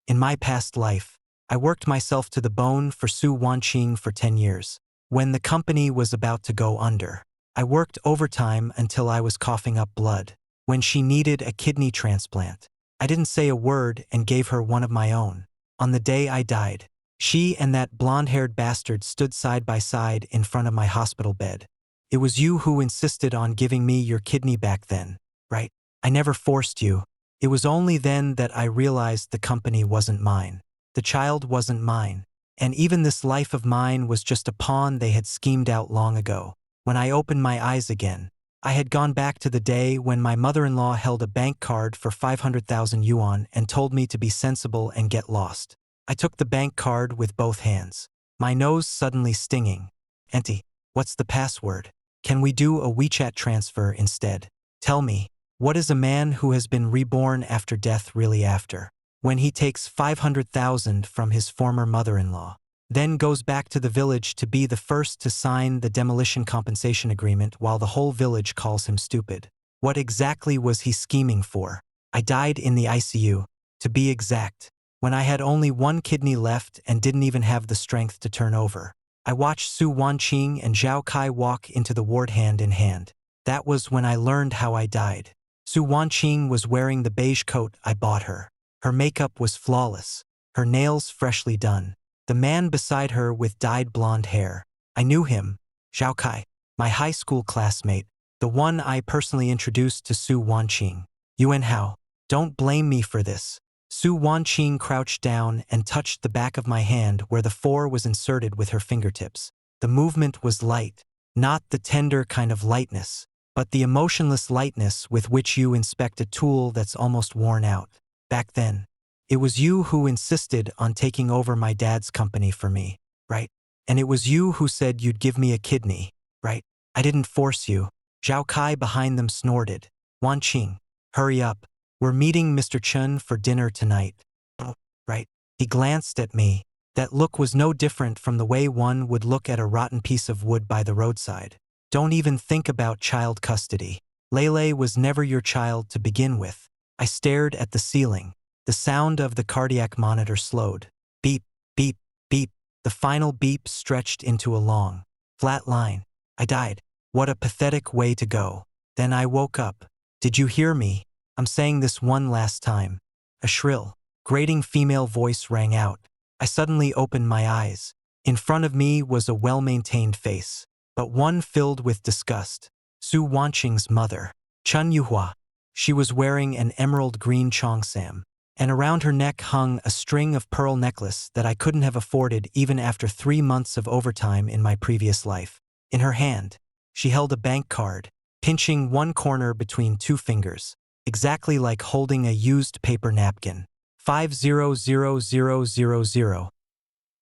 In my past life, I worked myself to the bone for Su Wanqing for 10 years. When the company was about to go under, I worked overtime until I was coughing up blood. When she needed a kidney transplant, I didn't say a word and gave her one of my own. On the day I died, she and that blonde-haired bastard stood side by side in front of my hospital bed. It was you who insisted on giving me your kidney back then, right? I never forced you. It was only then that I realized the company wasn't mine. The child wasn't mine. And even this life of mine was just a pawn they had schemed out long ago. When I opened my eyes again, I had gone back to the day when my mother-in-law held a bank card for 500,000 yuan and told me to be sensible and get lost. I took the bank card with both hands, my nose suddenly stinging. Auntie, what's the password? Can we do a WeChat transfer instead? Tell me, what is a man who has been reborn after death really after? When he takes 500,000 from his former mother-in-law, then goes back to the village to be the first to sign the demolition compensation agreement while the whole village calls him stupid. What exactly was he scheming for? I died in the ICU, to be exact, when I had only one kidney left and didn't even have the strength to turn over. I watched Su Wanqing and Zhao Kai walk into the ward hand in hand. That was when I learned how I died. Su Wanqing was wearing the beige coat I bought her. Her makeup was flawless, her nails freshly done. The man beside her with dyed blonde hair. I knew him, Zhao Kai, my high school classmate, the one I personally introduced to Su Wanqing. Yuan Hao, don't blame me for this. Su Wanqing crouched down and touched the back of my hand where the 4 was inserted with her fingertips. The movement was light, not the tender kind of lightness, but the emotionless lightness with which you inspect a tool that's almost worn out. Back then, it was you who insisted on taking over my dad's company for me, right? And it was you who said you'd give me a kidney, right? I didn't force you. Zhao Kai behind them snorted. Wanqing, hurry up. We're meeting Mr. Chen for dinner tonight. Oh, right. He glanced at me. That look was no different from the way one would look at a rotten piece of wood by the roadside. Don't even think about child custody. Lele was never your child to begin with. I stared at the ceiling. The sound of the cardiac monitor slowed. Beep, beep, beep. The final beep stretched into a long, flat line. I died. What a pathetic way to go. Then I woke up. Did you hear me? I'm saying this one last time. A shrill, grating female voice rang out. I suddenly opened my eyes. In front of me was a well-maintained face, but one filled with disgust. Su Wanqing's mother, Chen Yuhua. She was wearing an emerald green cheongsam, and around her neck hung a string of pearl necklace that I couldn't have afforded even after 3 months of overtime in my previous life. In her hand, she held a bank card, pinching one corner between 2 fingers, exactly like holding a used paper napkin. 500000.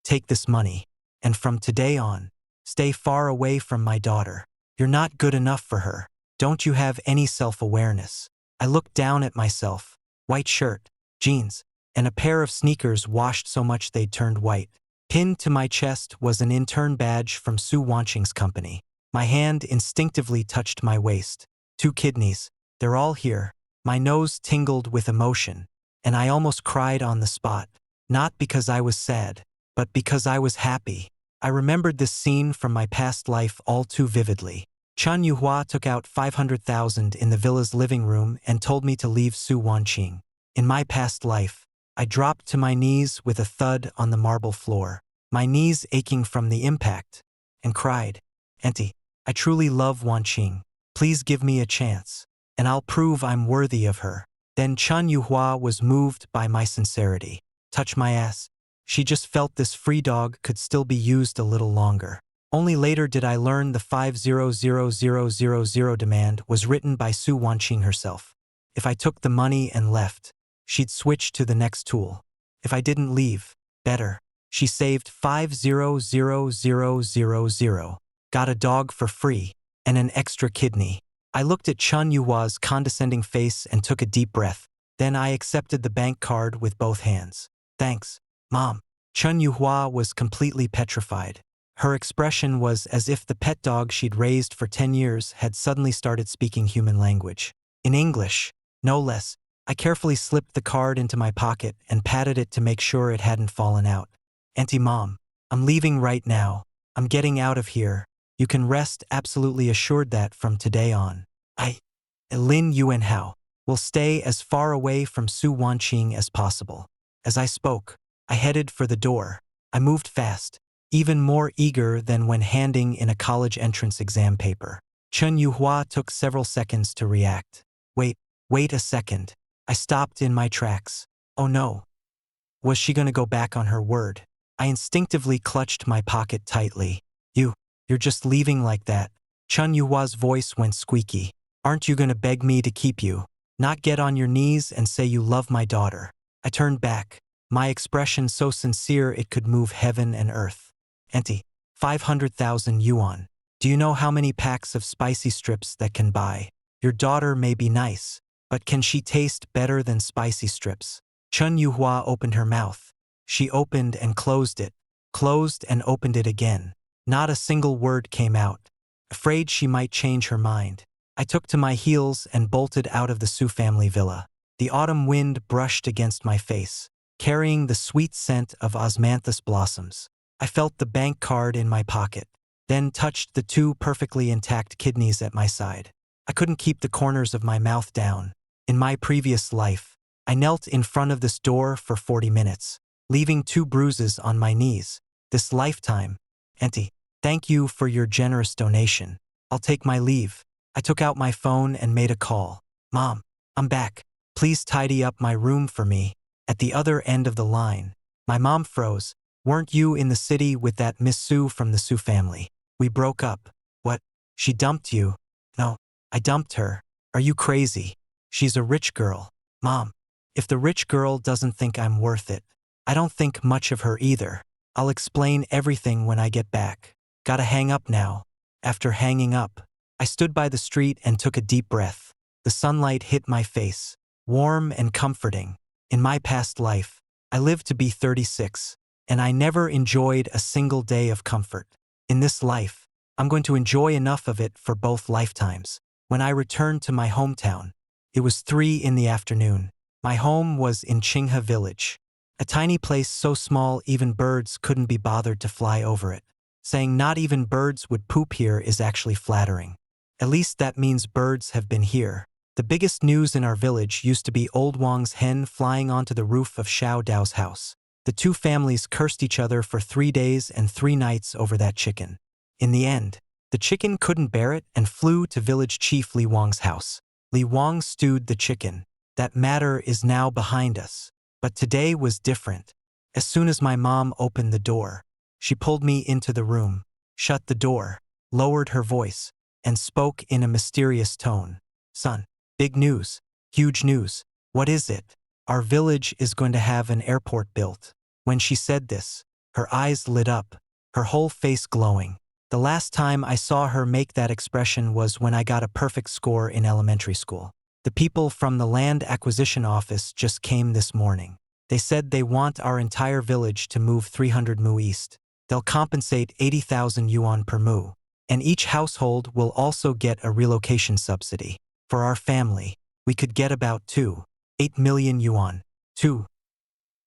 Take this money, and from today on, stay far away from my daughter. You're not good enough for her. Don't you have any self-awareness? I looked down at myself. White shirt, jeans, and a pair of sneakers washed so much they'd turned white. Pinned to my chest was an intern badge from Su Wanqing's company. My hand instinctively touched my waist. 2 kidneys. They're all here. My nose tingled with emotion, and I almost cried on the spot. Not because I was sad, but because I was happy. I remembered this scene from my past life all too vividly. Chen Yuhua took out 500,000 in the villa's living room and told me to leave Su Wanqing. In my past life, I dropped to my knees with a thud on the marble floor, my knees aching from the impact, and cried, Auntie, I truly love Wanqing. Please give me a chance, and I'll prove I'm worthy of her. Then Chen Yuhua was moved by my sincerity. Touch my ass. She just felt this free dog could still be used a little longer. Only later did I learn the 500000 demand was written by Su Wanqing herself. If I took the money and left, she'd switch to the next tool. If I didn't leave, better. She saved 500000, got a dog for free, and an extra kidney. I looked at Chen Yuhua's condescending face and took a deep breath. Then I accepted the bank card with both hands. Thanks, Mom. Chen Yuhua was completely petrified. Her expression was as if the pet dog she'd raised for 10 years had suddenly started speaking human language. In English, no less. I carefully slipped the card into my pocket and patted it to make sure it hadn't fallen out. Auntie Mom, I'm leaving right now. I'm getting out of here. You can rest absolutely assured that from today on. Lin Yuan Hao, will stay as far away from Su Wanqing as possible. As I spoke, I headed for the door. I moved fast, even more eager than when handing in a college entrance exam paper. Chen Yuhua took several seconds to react. Wait a second. I stopped in my tracks. Oh no. Was she going to go back on her word? I instinctively clutched my pocket tightly. You're just leaving like that. Chen Yuhua's voice went squeaky. Aren't you going to beg me to keep you? Not get on your knees and say you love my daughter? I turned back, my expression so sincere it could move heaven and earth. Auntie, 500,000 yuan. Do you know how many packs of spicy strips that can buy? Your daughter may be nice, but can she taste better than spicy strips? Chen Yuhua opened her mouth. She opened and closed it, closed and opened it again. Not a single word came out. Afraid she might change her mind, I took to my heels and bolted out of the Su family villa. The autumn wind brushed against my face, carrying the sweet scent of osmanthus blossoms. I felt the bank card in my pocket, then touched the 2 perfectly intact kidneys at my side. I couldn't keep the corners of my mouth down. In my previous life, I knelt in front of this door for 40 minutes, leaving 2 bruises on my knees. This lifetime, Auntie, thank you for your generous donation. I'll take my leave. I took out my phone and made a call. Mom, I'm back. Please tidy up my room for me. At the other end of the line, my mom froze. Weren't you in the city with that Miss Su from the Su family? We broke up. What? She dumped you? No, I dumped her. Are you crazy? She's a rich girl. Mom, if the rich girl doesn't think I'm worth it, I don't think much of her either. I'll explain everything when I get back. Gotta hang up now. After hanging up, I stood by the street and took a deep breath. The sunlight hit my face, warm and comforting. In my past life, I lived to be 36, and I never enjoyed a single day of comfort. In this life, I'm going to enjoy enough of it for both lifetimes. When I returned to my hometown, it was 3 in the afternoon. My home was in Qinghe village, a tiny place so small even birds couldn't be bothered to fly over it. Saying not even birds would poop here is actually flattering. At least that means birds have been here. The biggest news in our village used to be old Wang's hen flying onto the roof of Xiao Dao's house. The 2 families cursed each other for 3 days and 3 nights over that chicken. In the end, the chicken couldn't bear it and flew to village chief Li Wang's house. Li Wang stewed the chicken. That matter is now behind us. But today was different. As soon as my mom opened the door, she pulled me into the room, shut the door, lowered her voice, and spoke in a mysterious tone. Son, big news, huge news. What is it? Our village is going to have an airport built. When she said this, her eyes lit up, her whole face glowing. The last time I saw her make that expression was when I got a perfect score in elementary school. The people from the land acquisition office just came this morning. They said they want our entire village to move 300 mu east. They'll compensate 80,000 yuan per mu, and each household will also get a relocation subsidy. For our family, we could get about 8 million yuan.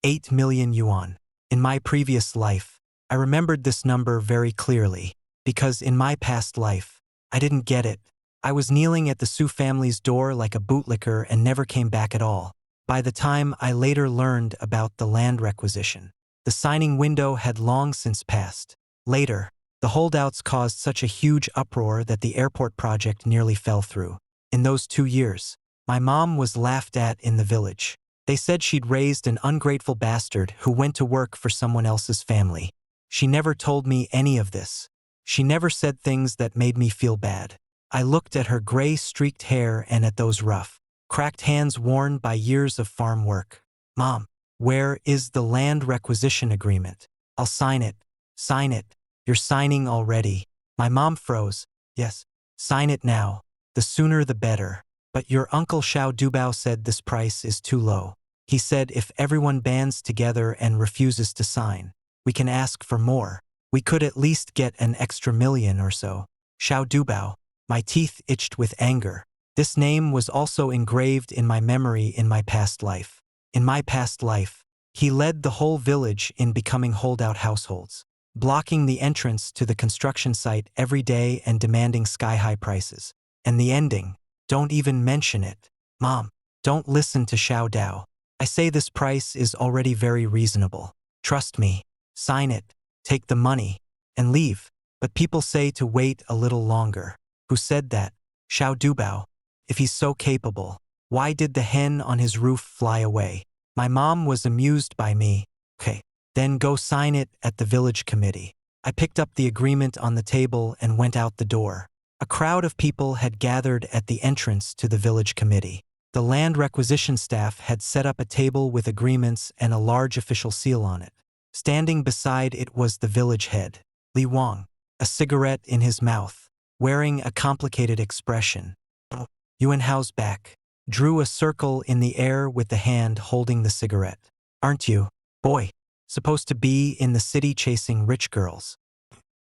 8 million yuan. In my previous life, I remembered this number very clearly, because in my past life, I didn't get it. I was kneeling at the Su family's door like a bootlicker and never came back at all. By the time I later learned about the land requisition, the signing window had long since passed. Later, the holdouts caused such a huge uproar that the airport project nearly fell through. In those 2 years, my mom was laughed at in the village. They said she'd raised an ungrateful bastard who went to work for someone else's family. She never told me any of this. She never said things that made me feel bad. I looked at her gray streaked hair and at those rough, cracked hands worn by years of farm work. Mom, where is the land requisition agreement? I'll sign it. Sign it. You're signing already. My mom froze. Yes, sign it now. The sooner the better. But your uncle Xiao Dubao said this price is too low. He said if everyone bands together and refuses to sign, we can ask for more. We could at least get an extra million or so. Xiao Dubao. My teeth itched with anger. This name was also engraved in my memory in my past life. In my past life, he led the whole village in becoming holdout households, blocking the entrance to the construction site every day and demanding sky-high prices. And the ending, don't even mention it. Mom, don't listen to Xiao Dao. I say this price is already very reasonable. Trust me. Sign it, take the money, and leave. But people say to wait a little longer. Who said that? Xiao Dubao. If he's so capable, why did the hen on his roof fly away? My mom was amused by me. Okay, then go sign it at the village committee. I picked up the agreement on the table and went out the door. A crowd of people had gathered at the entrance to the village committee. The land requisition staff had set up a table with agreements and a large official seal on it. Standing beside it was the village head, Li Wang, a cigarette in his mouth, wearing a complicated expression. Yuan Hao's back, drew a circle in the air with the hand holding the cigarette. Aren't you, boy, supposed to be in the city chasing rich girls?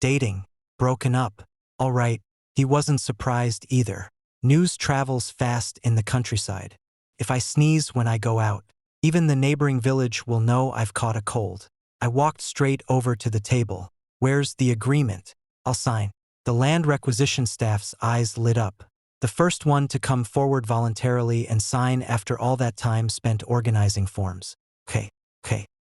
Dating, broken up, all right, he wasn't surprised either. News travels fast in the countryside. If I sneeze when I go out, even the neighboring village will know I've caught a cold. I walked straight over to the table. Where's the agreement? I'll sign. The land requisition staff's eyes lit up. The first one to come forward voluntarily and sign after all that time spent organizing forms. Okay.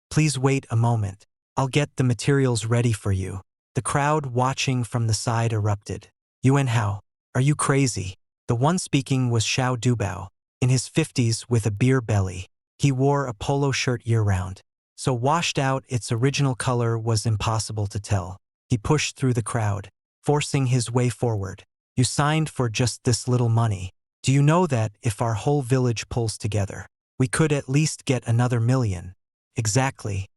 Please wait a moment. I'll get the materials ready for you. The crowd watching from the side erupted. Yuan Hao, are you crazy? The one speaking was Xiao Dubao, in his 50s with a beer belly. He wore a polo shirt year-round, so washed out its original color was impossible to tell. He pushed through the crowd, forcing his way forward. You signed for just this little money. Do you know that if our whole village pulls together, we could at least get another million? Exactly.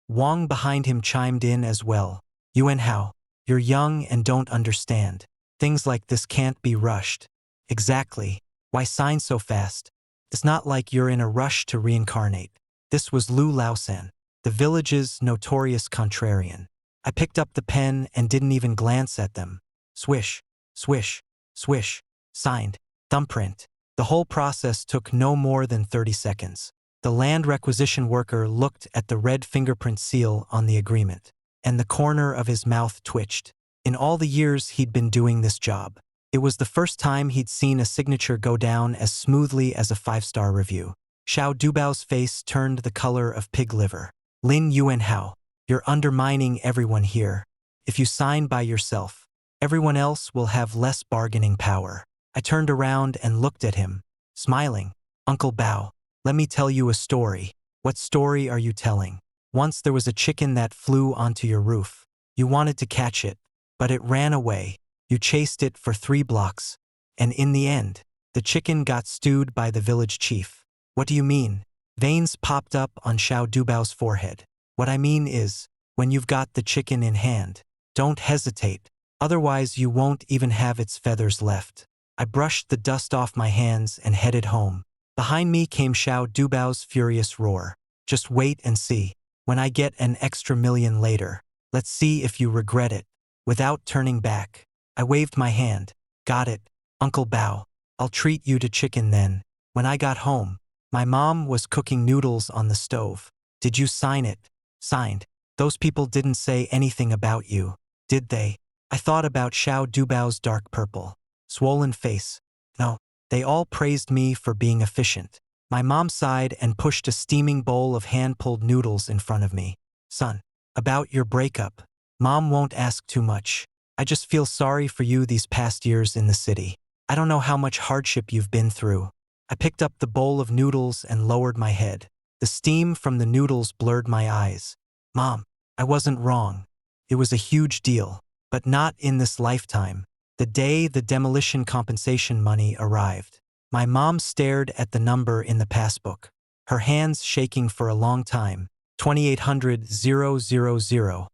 Wang behind him chimed in as well. Yuan Hao, you're young and don't understand. Things like this can't be rushed. Exactly. Why sign so fast? It's not like you're in a rush to reincarnate. This was Lu Laosan, the village's notorious contrarian. I picked up the pen and didn't even glance at them. Swish, swish, swish, signed, thumbprint. The whole process took no more than 30 seconds. The land requisition worker looked at the red fingerprint seal on the agreement, and the corner of his mouth twitched. In all the years he'd been doing this job, it was the first time he'd seen a signature go down as smoothly as a 5-star review. Xiao Dubao's face turned the color of pig liver. Lin Yuan Hao, you're undermining everyone here. If you sign by yourself, everyone else will have less bargaining power. I turned around and looked at him, smiling. Uncle Bao, let me tell you a story. What story are you telling? Once there was a chicken that flew onto your roof. You wanted to catch it, but it ran away. You chased it for 3 blocks. And in the end, the chicken got stewed by the village chief. What do you mean? Veins popped up on Xiao Dubao's forehead. What I mean is, when you've got the chicken in hand, don't hesitate. Otherwise you won't even have its feathers left. I brushed the dust off my hands and headed home. Behind me came Xiao Dubao's furious roar. Just wait and see. When I get an extra million later, let's see if you regret it. Without turning back, I waved my hand. Got it, Uncle Bao. I'll treat you to chicken then. When I got home, my mom was cooking noodles on the stove. Did you sign it? Signed. Those people didn't say anything about you, did they? I thought about Xiao Dubao's dark purple, swollen face. No, they all praised me for being efficient. My mom sighed and pushed a steaming bowl of hand-pulled noodles in front of me. Son, about your breakup. Mom won't ask too much. I just feel sorry for you these past years in the city. I don't know how much hardship you've been through. I picked up the bowl of noodles and lowered my head. The steam from the noodles blurred my eyes. Mom, I wasn't wrong. It was a huge deal, but not in this lifetime. The day the demolition compensation money arrived, my mom stared at the number in the passbook, her hands shaking for a long time. 2800,000.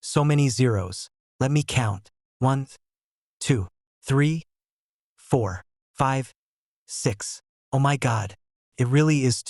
So many zeros. Let me count. 1, 2, 3, 4, 5, 6. Oh my God. It really is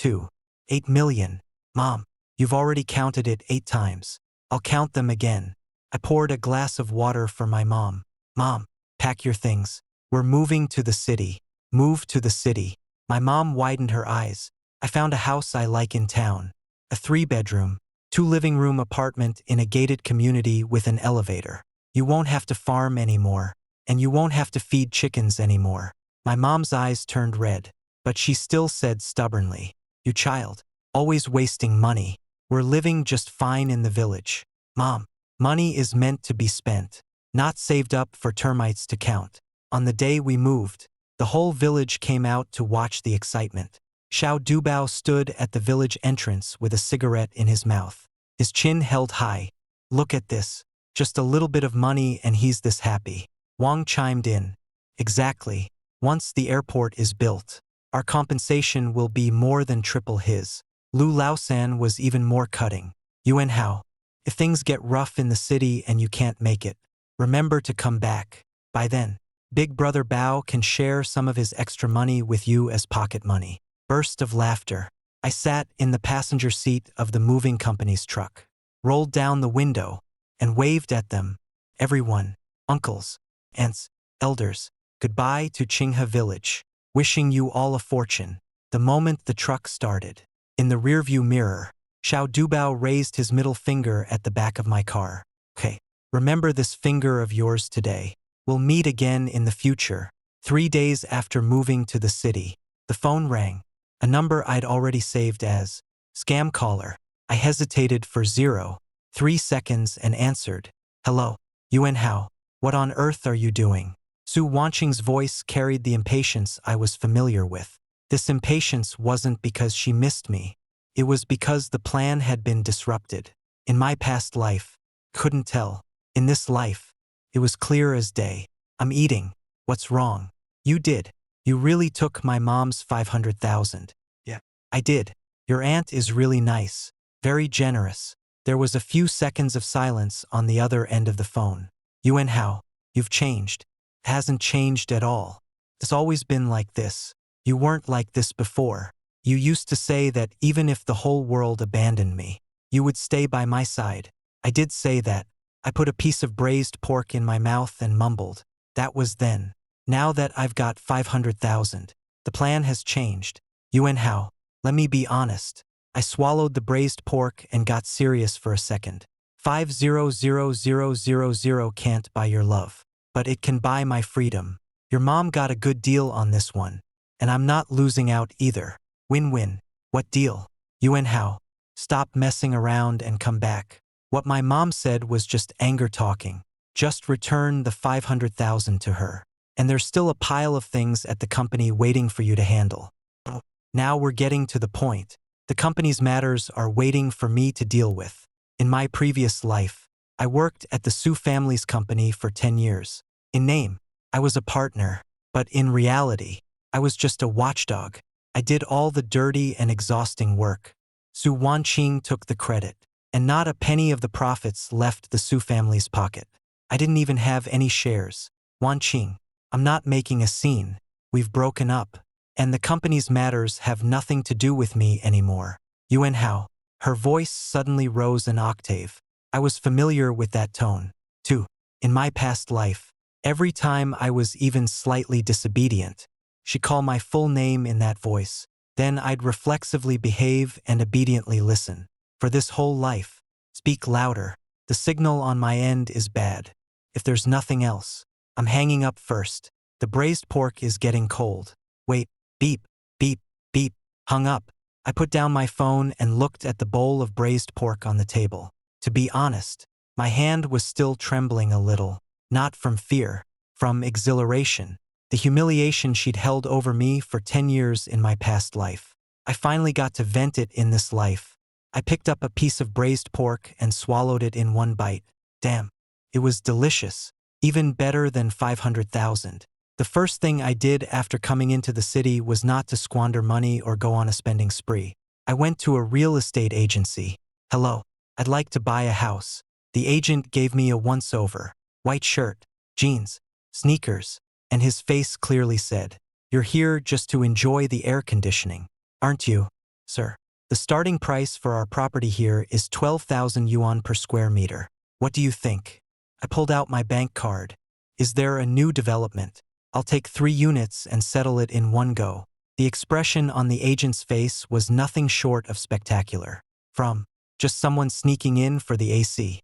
8 million. Mom, you've already counted it 8 times. I'll count them again. I poured a glass of water for my mom. Mom, pack your things. We're moving to the city. Move to the city. My mom widened her eyes. I found a house I like in town. A 3-bedroom, 2-living-room apartment in a gated community with an elevator. You won't have to farm anymore. And you won't have to feed chickens anymore. My mom's eyes turned red, but she still said stubbornly, "You child, always wasting money. We're living just fine in the village." Mom, money is meant to be spent, not saved up for termites to count. On the day we moved, the whole village came out to watch the excitement. Xiao Dubao stood at the village entrance with a cigarette in his mouth, his chin held high. "Look at this. Just a little bit of money and he's this happy." Wang chimed in. "Exactly. Once the airport is built, our compensation will be more than triple his." Lu Laosan was even more cutting. "Yuan Hao, if things get rough in the city and you can't make it, remember to come back. By then, Big Brother Bao can share some of his extra money with you as pocket money." Burst of laughter. I sat in the passenger seat of the moving company's truck, rolled down the window, and waved at them. "Everyone, uncles, aunts, elders, goodbye to Qinghe village. Wishing you all a fortune." The moment the truck started, in the rearview mirror, Xiao Dubao raised his middle finger at the back of my car. "Okay, remember this finger of yours today. We'll meet again in the future." 3 days after moving to the city, the phone rang. A number I'd already saved as scam caller. I hesitated for 0.3 seconds and answered. "Hello, Yuan Hao. What on earth are you doing?" Su Wanqing's voice carried the impatience I was familiar with. This impatience wasn't because she missed me. It was because the plan had been disrupted. In my past life, couldn't tell. In this life, it was clear as day. "I'm eating. What's wrong?" "You did. You really took my mom's 500,000. "Yeah, I did. Your aunt is really nice. Very generous." There was a few seconds of silence on the other end of the phone. "Yuan Hao, you've changed." "Hasn't changed at all. It's always been like this. You weren't like this before. You used to say that even if the whole world abandoned me, you would stay by my side." "I did say that." I put a piece of braised pork in my mouth and mumbled. "That was then. Now that I've got 500,000, the plan has changed." "Yuan Hao, let me be honest." I swallowed the braised pork and got serious for a second. 500,000 can't buy your love, but it can buy my freedom. Your mom got a good deal on this one, and I'm not losing out either. Win-win. "What deal?" "Yuan Hao, stop messing around and come back." What my mom said was just anger talking. Just return the 500,000 to her. And there's still a pile of things at the company waiting for you to handle. Now we're getting to the point. The company's matters are waiting for me to deal with. In my previous life, I worked at the Su family's company for 10 years. In name, I was a partner, but in reality, I was just a watchdog. I did all the dirty and exhausting work. Su Wanqing took the credit, and not a penny of the profits left the Su family's pocket. I didn't even have any shares. "Wanqing, I'm not making a scene. We've broken up, and the company's matters have nothing to do with me anymore." "Yuan Hao." Her voice suddenly rose an octave. I was familiar with that tone, too. In my past life, every time I was even slightly disobedient, she'd call my full name in that voice. Then I'd reflexively behave and obediently listen. For this whole life, speak louder. The signal on my end is bad. If there's nothing else, I'm hanging up first. The braised pork is getting cold. Wait, beep, beep, beep, hung up. I put down my phone and looked at the bowl of braised pork on the table. To be honest, my hand was still trembling a little, not from fear, from exhilaration, the humiliation she'd held over me for 10 years in my past life. I finally got to vent it in this life. I picked up a piece of braised pork and swallowed it in one bite. Damn, it was delicious, even better than 500,000. The first thing I did after coming into the city was not to squander money or go on a spending spree. I went to a real estate agency. "Hello, I'd like to buy a house." The agent gave me a once-over, white shirt, jeans, sneakers, and his face clearly said, "You're here just to enjoy the air conditioning, aren't you, sir? The starting price for our property here is 12,000 yuan per square meter. What do you think?" I pulled out my bank card. "Is there a new development?" I'll take 3 units and settle it in one go. The expression on the agent's face was nothing short of spectacular. From just someone sneaking in for the AC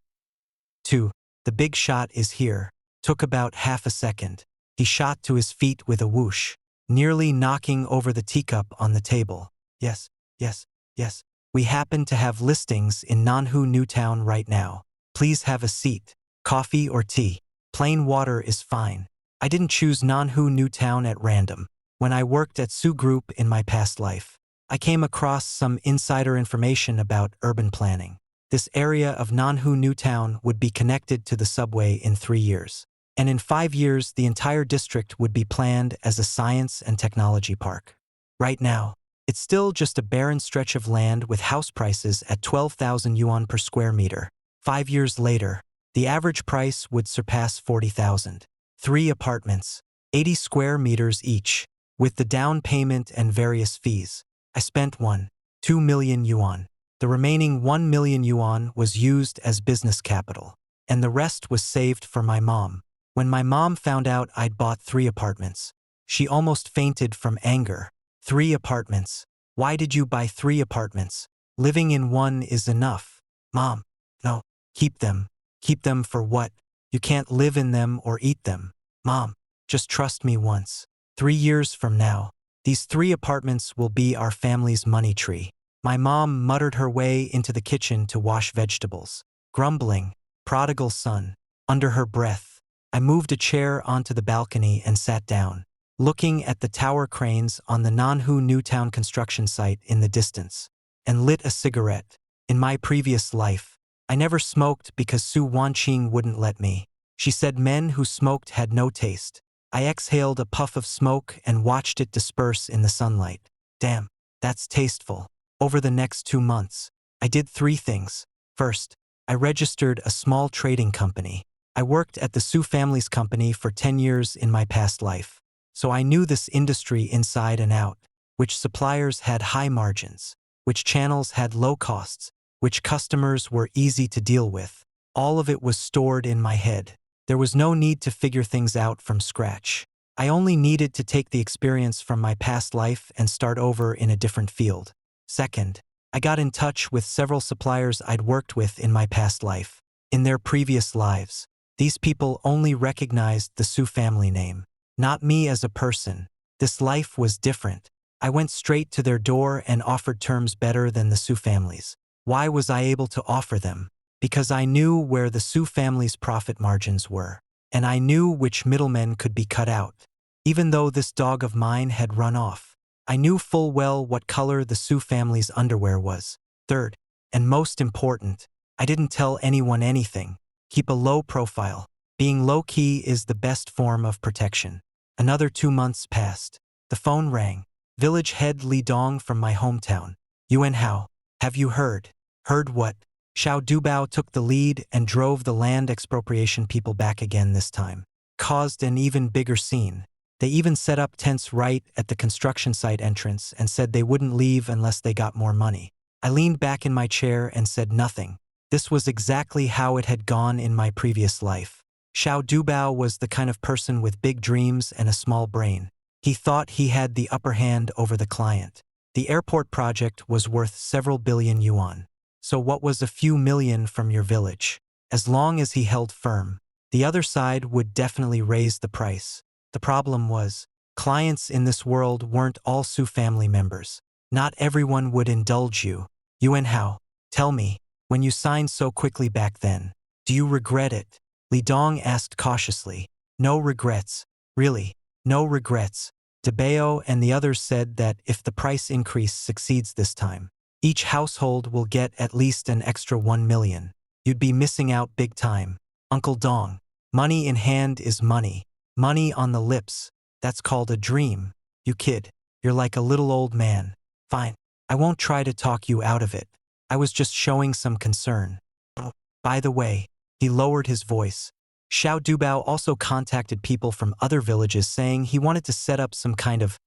to the big shot is here took about half a second. He shot to his feet with a whoosh, nearly knocking over the teacup on the table. Yes, yes, yes. We happen to have listings in Nanhu Newtown right now. Please have a seat. Coffee or tea? Plain water is fine. I didn't choose Nanhu Newtown at random. When I worked at Sioux Group in my past life, I came across some insider information about urban planning. This area of Nanhu Newtown would be connected to the subway in 3 years. And in 5 years, the entire district would be planned as a science and technology park. Right now, it's still just a barren stretch of land with house prices at 12,000 yuan per square meter. 5 years later, the average price would surpass 40,000. 3 apartments, 80 square meters each, with the down payment and various fees. I spent 1.2 million yuan. The remaining 1 million yuan was used as business capital, and the rest was saved for my mom. When my mom found out I'd bought 3 apartments, she almost fainted from anger. 3 apartments. Why did you buy 3 apartments? Living in one is enough. Mom, no, keep them. Keep them for what? You can't live in them or eat them. Mom, just trust me once. 3 years from now, these 3 apartments will be our family's money tree. My mom muttered her way into the kitchen to wash vegetables, grumbling, prodigal son, under her breath. I moved a chair onto the balcony and sat down, looking at the tower cranes on the Nanhu Newtown construction site in the distance, and lit a cigarette. In my previous life, I never smoked because Su Wanqing wouldn't let me. She said men who smoked had no taste. I exhaled a puff of smoke and watched it disperse in the sunlight. Damn, that's tasteful. Over the next 2 months, I did 3 things. First, I registered a small trading company. I worked at the Su family's company for 10 years in my past life, so I knew this industry inside and out, which suppliers had high margins, which channels had low costs, which customers were easy to deal with. All of it was stored in my head. There was no need to figure things out from scratch. I only needed to take the experience from my past life and start over in a different field. Second, I got in touch with several suppliers I'd worked with in my past life. In their previous lives, these people only recognized the Su family name, not me as a person. This life was different. I went straight to their door and offered terms better than the Su family's. Why was I able to offer them? Because I knew where the Su family's profit margins were, and I knew which middlemen could be cut out. Even though this dog of mine had run off, I knew full well what color the Su family's underwear was. Third, and most important, I didn't tell anyone anything. Keep a low profile. Being low-key is the best form of protection. Another 2 months passed. The phone rang. Village head Li Dong from my hometown. Yuan Hao, have you heard? Heard what? Xiao Dubao took the lead and drove the land expropriation people back again this time. Caused an even bigger scene. They even set up tents right at the construction site entrance and said they wouldn't leave unless they got more money. I leaned back in my chair and said nothing. This was exactly how it had gone in my previous life. Xiao Dubao was the kind of person with big dreams and a small brain. He thought he had the upper hand over the client. The airport project was worth several billion yuan. So what was a few million from your village? As long as he held firm, the other side would definitely raise the price. The problem was, clients in this world weren't all Su family members. Not everyone would indulge you. Yuan Hao, tell me, when you signed so quickly back then, do you regret it? Li Dong asked cautiously. No regrets. Really, no regrets. DeBeo and the others said that if the price increase succeeds this time, each household will get at least an extra 1 million. You'd be missing out big time. Uncle Dong, money in hand is money. Money on the lips, that's called a dream. You kid, you're like a little old man. Fine, I won't try to talk you out of it. I was just showing some concern. Oh, by the way, he lowered his voice. Xiao Dubao also contacted people from other villages saying he wanted to set up some kind of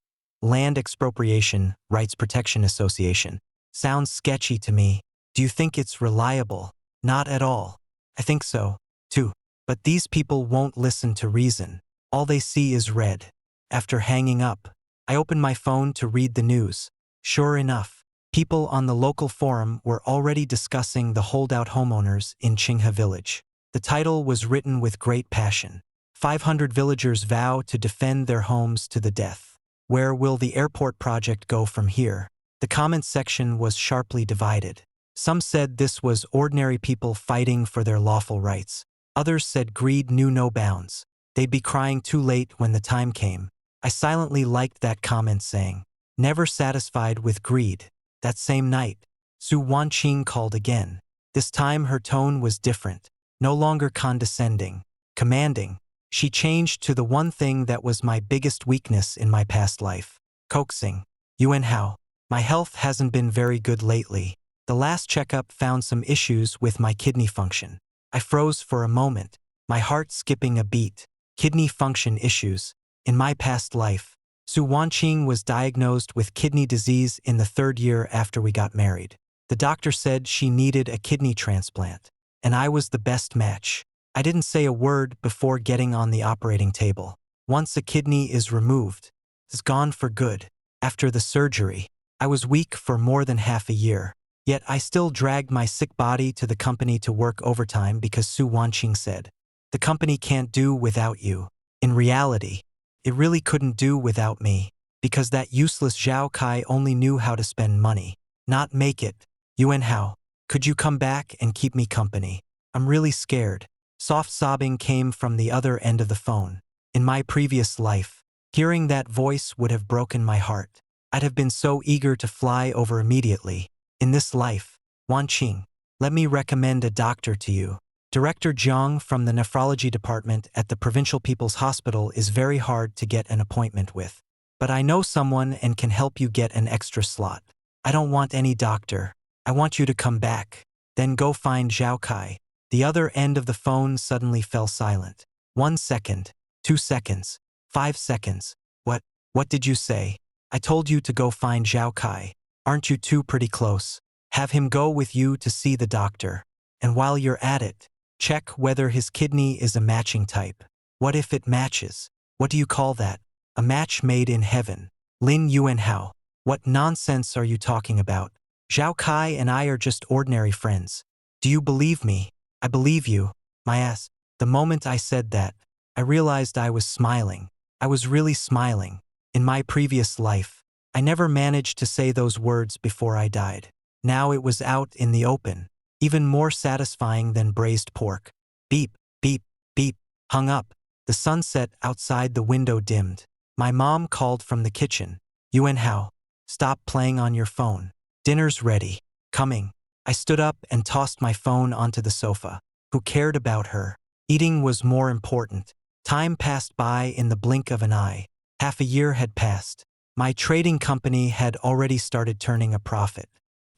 land expropriation rights protection association. Sounds sketchy to me. Do you think it's reliable? Not at all. I think so, too. But these people won't listen to reason. All they see is red. After hanging up, I opened my phone to read the news. Sure enough, people on the local forum were already discussing the holdout homeowners in Qinghe village. The title was written with great passion. 500 villagers vow to defend their homes to the death. Where will the airport project go from here? The comments section was sharply divided. Some said this was ordinary people fighting for their lawful rights. Others said greed knew no bounds. They'd be crying too late when the time came. I silently liked that comment saying, "Never satisfied with greed." That same night, Su Wanqing called again. This time her tone was different, no longer condescending, commanding. She changed to the one thing that was my biggest weakness in my past life. Coaxing. "Yuan Hao, my health hasn't been very good lately. The last checkup found some issues with my kidney function." I froze for a moment, my heart skipping a beat. Kidney function issues. In my past life, Su Wanqing was diagnosed with kidney disease in the 3rd year after we got married. The doctor said she needed a kidney transplant, and I was the best match. I didn't say a word before getting on the operating table. Once a kidney is removed, it's gone for good. After the surgery, I was weak for more than half a year. Yet I still dragged my sick body to the company to work overtime because Su Wanqing said, "The company can't do without you." In reality, it really couldn't do without me, because that useless Zhao Kai only knew how to spend money, not make it. "Yuan Hao, could you come back and keep me company? I'm really scared." Soft sobbing came from the other end of the phone. In my previous life, hearing that voice would have broken my heart. I'd have been so eager to fly over immediately. In this life, Wanqing, let me recommend a doctor to you. Director Zhang from the nephrology department at the Provincial People's Hospital is very hard to get an appointment with. But I know someone and can help you get an extra slot. I don't want any doctor. I want you to come back. Then go find Zhao Kai. The other end of the phone suddenly fell silent. 1 second, 2 seconds, 5 seconds. What did you say? I told you to go find Zhao Kai. Aren't you two pretty close? Have him go with you to see the doctor. And while you're at it, check whether his kidney is a matching type. What if it matches? What do you call that? A match made in heaven. Lin Yuan Hao. What nonsense are you talking about? Zhao Kai and I are just ordinary friends. Do you believe me? I believe you, my ass. The moment I said that, I realized I was smiling. I was really smiling. In my previous life, I never managed to say those words before I died. Now it was out in the open, even more satisfying than braised pork. Beep, beep, beep, hung up. The sunset outside the window dimmed. My mom called from the kitchen. "Yuan Hao, stop playing on your phone. Dinner's ready. Coming." I stood up and tossed my phone onto the sofa. Who cared about her? Eating was more important. Time passed by in the blink of an eye. Half a year had passed. My trading company had already started turning a profit.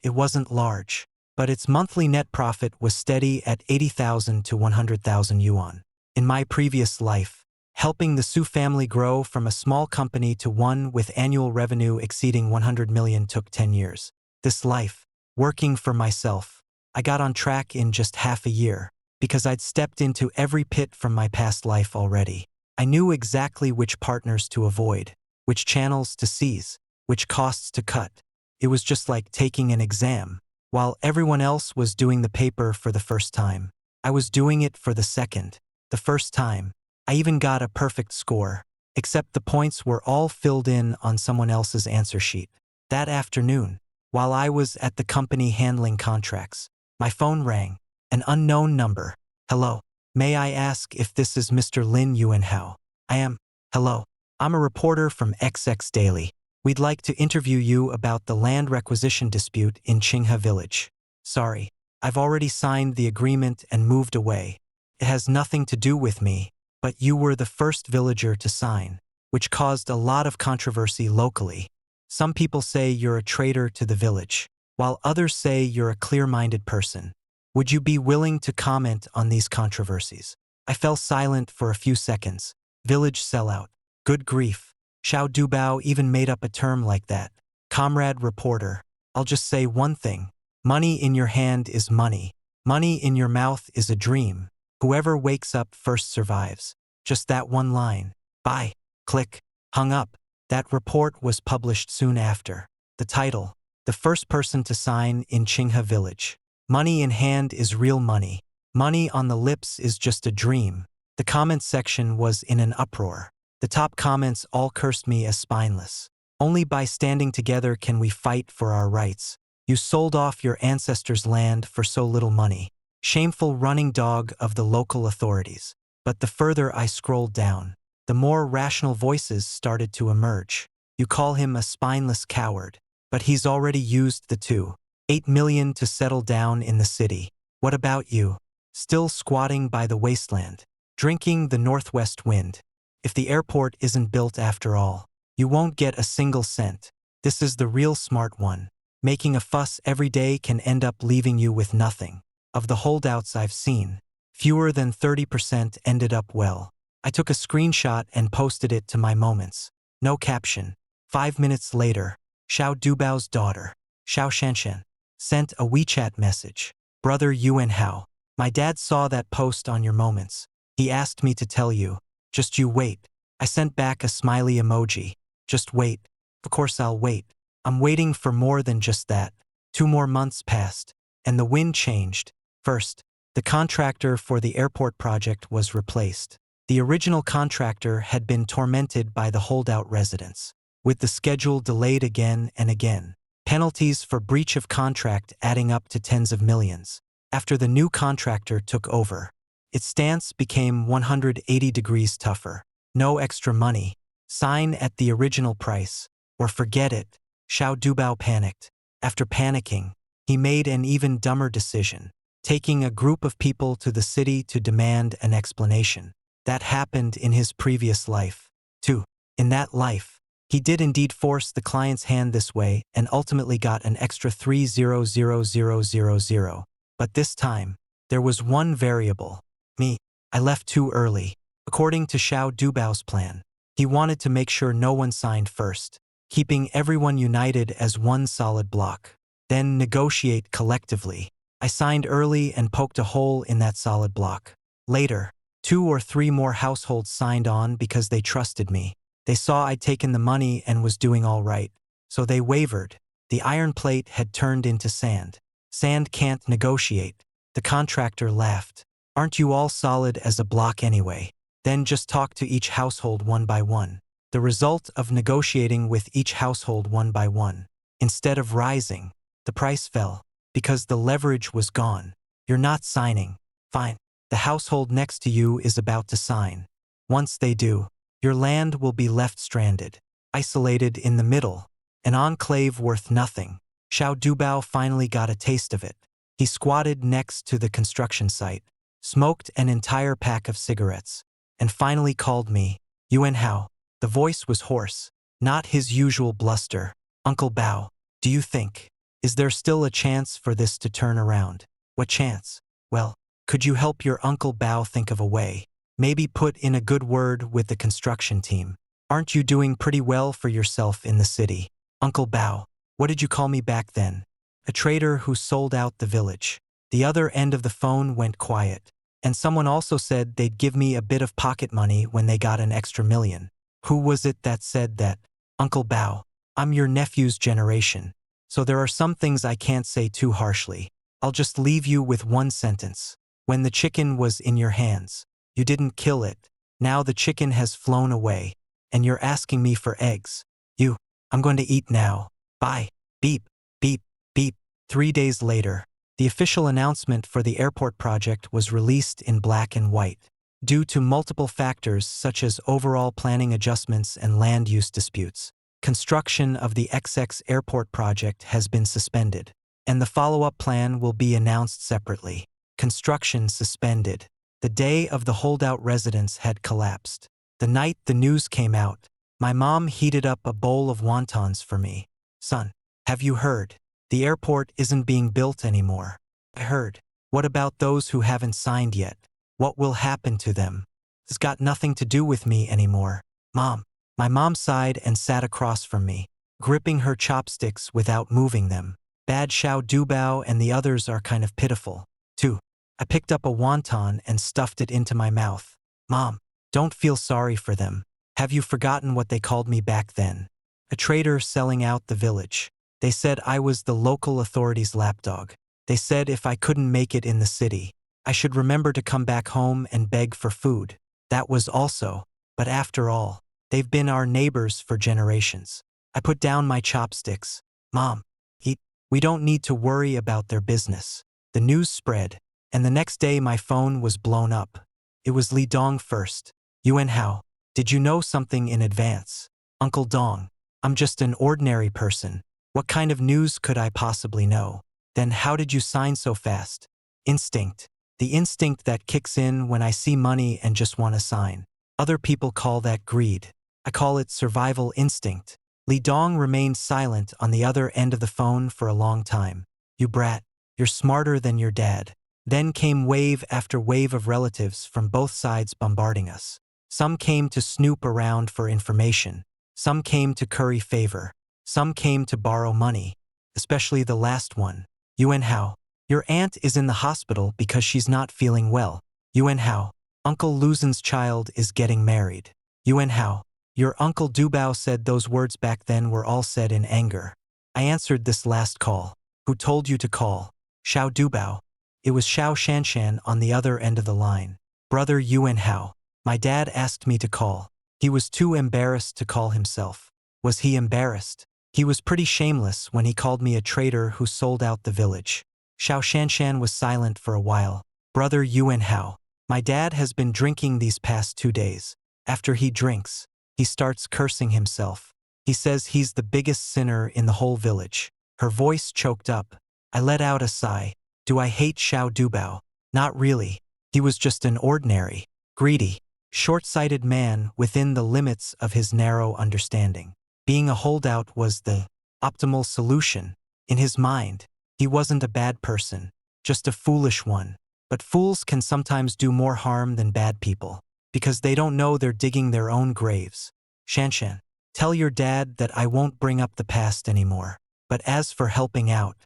It wasn't large, but its monthly net profit was steady at 80,000 to 100,000 yuan. In my previous life, helping the Su family grow from a small company to one with annual revenue exceeding 100 million took 10 years. This life, working for myself, I got on track in just half a year, because I'd stepped into every pit from my past life already. I knew exactly which partners to avoid, which channels to seize, which costs to cut. It was just like taking an exam. While everyone else was doing the paper for the first time, I was doing it for the second. The first time, I even got a perfect score, except the points were all filled in on someone else's answer sheet. That afternoon, while I was at the company handling contracts, my phone rang. An unknown number. "Hello. May I ask if this is Mr. Lin Yuan Hao?" "I am." "Hello. I'm a reporter from XX Daily. We'd like to interview you about the land requisition dispute in Qinghe village." "Sorry. I've already signed the agreement and moved away. It has nothing to do with me, but you were the first villager to sign, which caused a lot of controversy locally. Some people say you're a traitor to the village, while others say you're a clear-minded person. Would you be willing to comment on these controversies?" I fell silent for a few seconds. Village sellout. Good grief. Xiao Dubao even made up a term like that. Comrade reporter, I'll just say one thing. Money in your hand is money. Money in your mouth is a dream. Whoever wakes up first survives. Just that one line. Bye. Click. Hung up. That report was published soon after. The title: The First Person to Sign in Qinghe Village. Money in hand is real money. Money on the lips is just a dream. The comments section was in an uproar. The top comments all cursed me as spineless. Only by standing together can we fight for our rights. You sold off your ancestors' land for so little money. Shameful running dog of the local authorities. But the further I scrolled down, the more rational voices started to emerge. You call him a spineless coward, but he's already used the 2.8 million to settle down in the city. What about you? Still squatting by the wasteland, drinking the northwest wind. If the airport isn't built after all, you won't get a single cent. This is the real smart one. Making a fuss every day can end up leaving you with nothing. Of the holdouts I've seen, fewer than 30% ended up well. I took a screenshot and posted it to my moments. No caption. 5 minutes later, Xiao Dubao's daughter, Xiao Shanshan, sent a WeChat message. Brother Yuan Hao, my dad saw that post on your moments. He asked me to tell you. Just you wait. I sent back a smiley emoji. Just wait. Of course I'll wait. I'm waiting for more than just that. 2 more months passed, and the wind changed. First, the contractor for the airport project was replaced. The original contractor had been tormented by the holdout residents, with the schedule delayed again and again. Penalties for breach of contract adding up to tens of millions. After the new contractor took over, its stance became 180 degrees tougher. No extra money. Sign at the original price, or forget it. Xiao Dubao panicked. After panicking, he made an even dumber decision, taking a group of people to the city to demand an explanation. That happened in his previous life, too. In that life, he did indeed force the client's hand this way and ultimately got an extra 300,000. But this time, there was one variable. Me. I left too early. According to Xiao Dubao's plan, he wanted to make sure no one signed first, keeping everyone united as one solid block. Then negotiate collectively. I signed early and poked a hole in that solid block. Later, 2 or 3 more households signed on because they trusted me. They saw I'd taken the money and was doing all right, so they wavered. The iron plate had turned into sand. Sand can't negotiate. The contractor laughed. Aren't you all solid as a block anyway? Then just talk to each household one by one. The result of negotiating with each household one by one. Instead of rising, the price fell, because the leverage was gone. You're not signing. Fine. The household next to you is about to sign. Once they do, your land will be left stranded, isolated in the middle, an enclave worth nothing. Xiao Dubao finally got a taste of it. He squatted next to the construction site, smoked an entire pack of cigarettes, and finally called me, Yuan Hao. The voice was hoarse, not his usual bluster. Uncle Bao, do you think? Is there still a chance for this to turn around? What chance? Well, could you help your Uncle Bao think of a way? Maybe put in a good word with the construction team. Aren't you doing pretty well for yourself in the city? Uncle Bao, what did you call me back then? A traitor who sold out the village. The other end of the phone went quiet, and someone also said they'd give me a bit of pocket money when they got an extra million. Who was it that said that? Uncle Bao, I'm your nephew's generation, so there are some things I can't say too harshly. I'll just leave you with one sentence. When the chicken was in your hands, you didn't kill it. Now the chicken has flown away, and you're asking me for eggs. I'm going to eat now. Bye. Beep, beep, beep. 3 days later, the official announcement for the airport project was released in black and white. Due to multiple factors such as overall planning adjustments and land use disputes, construction of the XX airport project has been suspended, and the follow-up plan will be announced separately. Construction suspended. The day of the holdout residents had collapsed. The night the news came out, my mom heated up a bowl of wontons for me. Son, have you heard? The airport isn't being built anymore. I heard. What about those who haven't signed yet? What will happen to them? It's got nothing to do with me anymore. Mom. My mom sighed and sat across from me, gripping her chopsticks without moving them. Bad Xiao Dubao and the others are kind of pitiful, too. I picked up a wonton and stuffed it into my mouth. Mom, don't feel sorry for them. Have you forgotten what they called me back then? A traitor selling out the village. They said I was the local authorities' lapdog. They said if I couldn't make it in the city, I should remember to come back home and beg for food. That was also, but after all, they've been our neighbors for generations. I put down my chopsticks. Mom, eat. We don't need to worry about their business. The news spread, and the next day my phone was blown up. It was Li Dong first. Yuan Hao, did you know something in advance? Uncle Dong, I'm just an ordinary person. What kind of news could I possibly know? Then how did you sign so fast? Instinct. The instinct that kicks in when I see money and just want to sign. Other people call that greed. I call it survival instinct. Li Dong remained silent on the other end of the phone for a long time. You brat, you're smarter than your dad. Then came wave after wave of relatives from both sides bombarding us. Some came to snoop around for information. Some came to curry favor. Some came to borrow money. Especially the last one. Yuan Hao, your aunt is in the hospital because she's not feeling well. Yuan Hao, Uncle Luzen's child is getting married. Yuan Hao, your Uncle Dubao said those words back then were all said in anger. I answered this last call. Who told you to call? Xiao Dubao. It was Xiao Shanshan on the other end of the line. Brother Yuan Hao. My dad asked me to call. He was too embarrassed to call himself. Was he embarrassed? He was pretty shameless when he called me a traitor who sold out the village. Xiao Shanshan was silent for a while. Brother Yuan Hao. My dad has been drinking these past 2 days. After he drinks, he starts cursing himself. He says he's the biggest sinner in the whole village. Her voice choked up. I let out a sigh. Do I hate Xiao Dubao? Not really. He was just an ordinary, greedy, short-sighted man within the limits of his narrow understanding. Being a holdout was the optimal solution. In his mind, he wasn't a bad person, just a foolish one. But fools can sometimes do more harm than bad people, because they don't know they're digging their own graves. Shanshan, tell your dad that I won't bring up the past anymore. But as for helping out,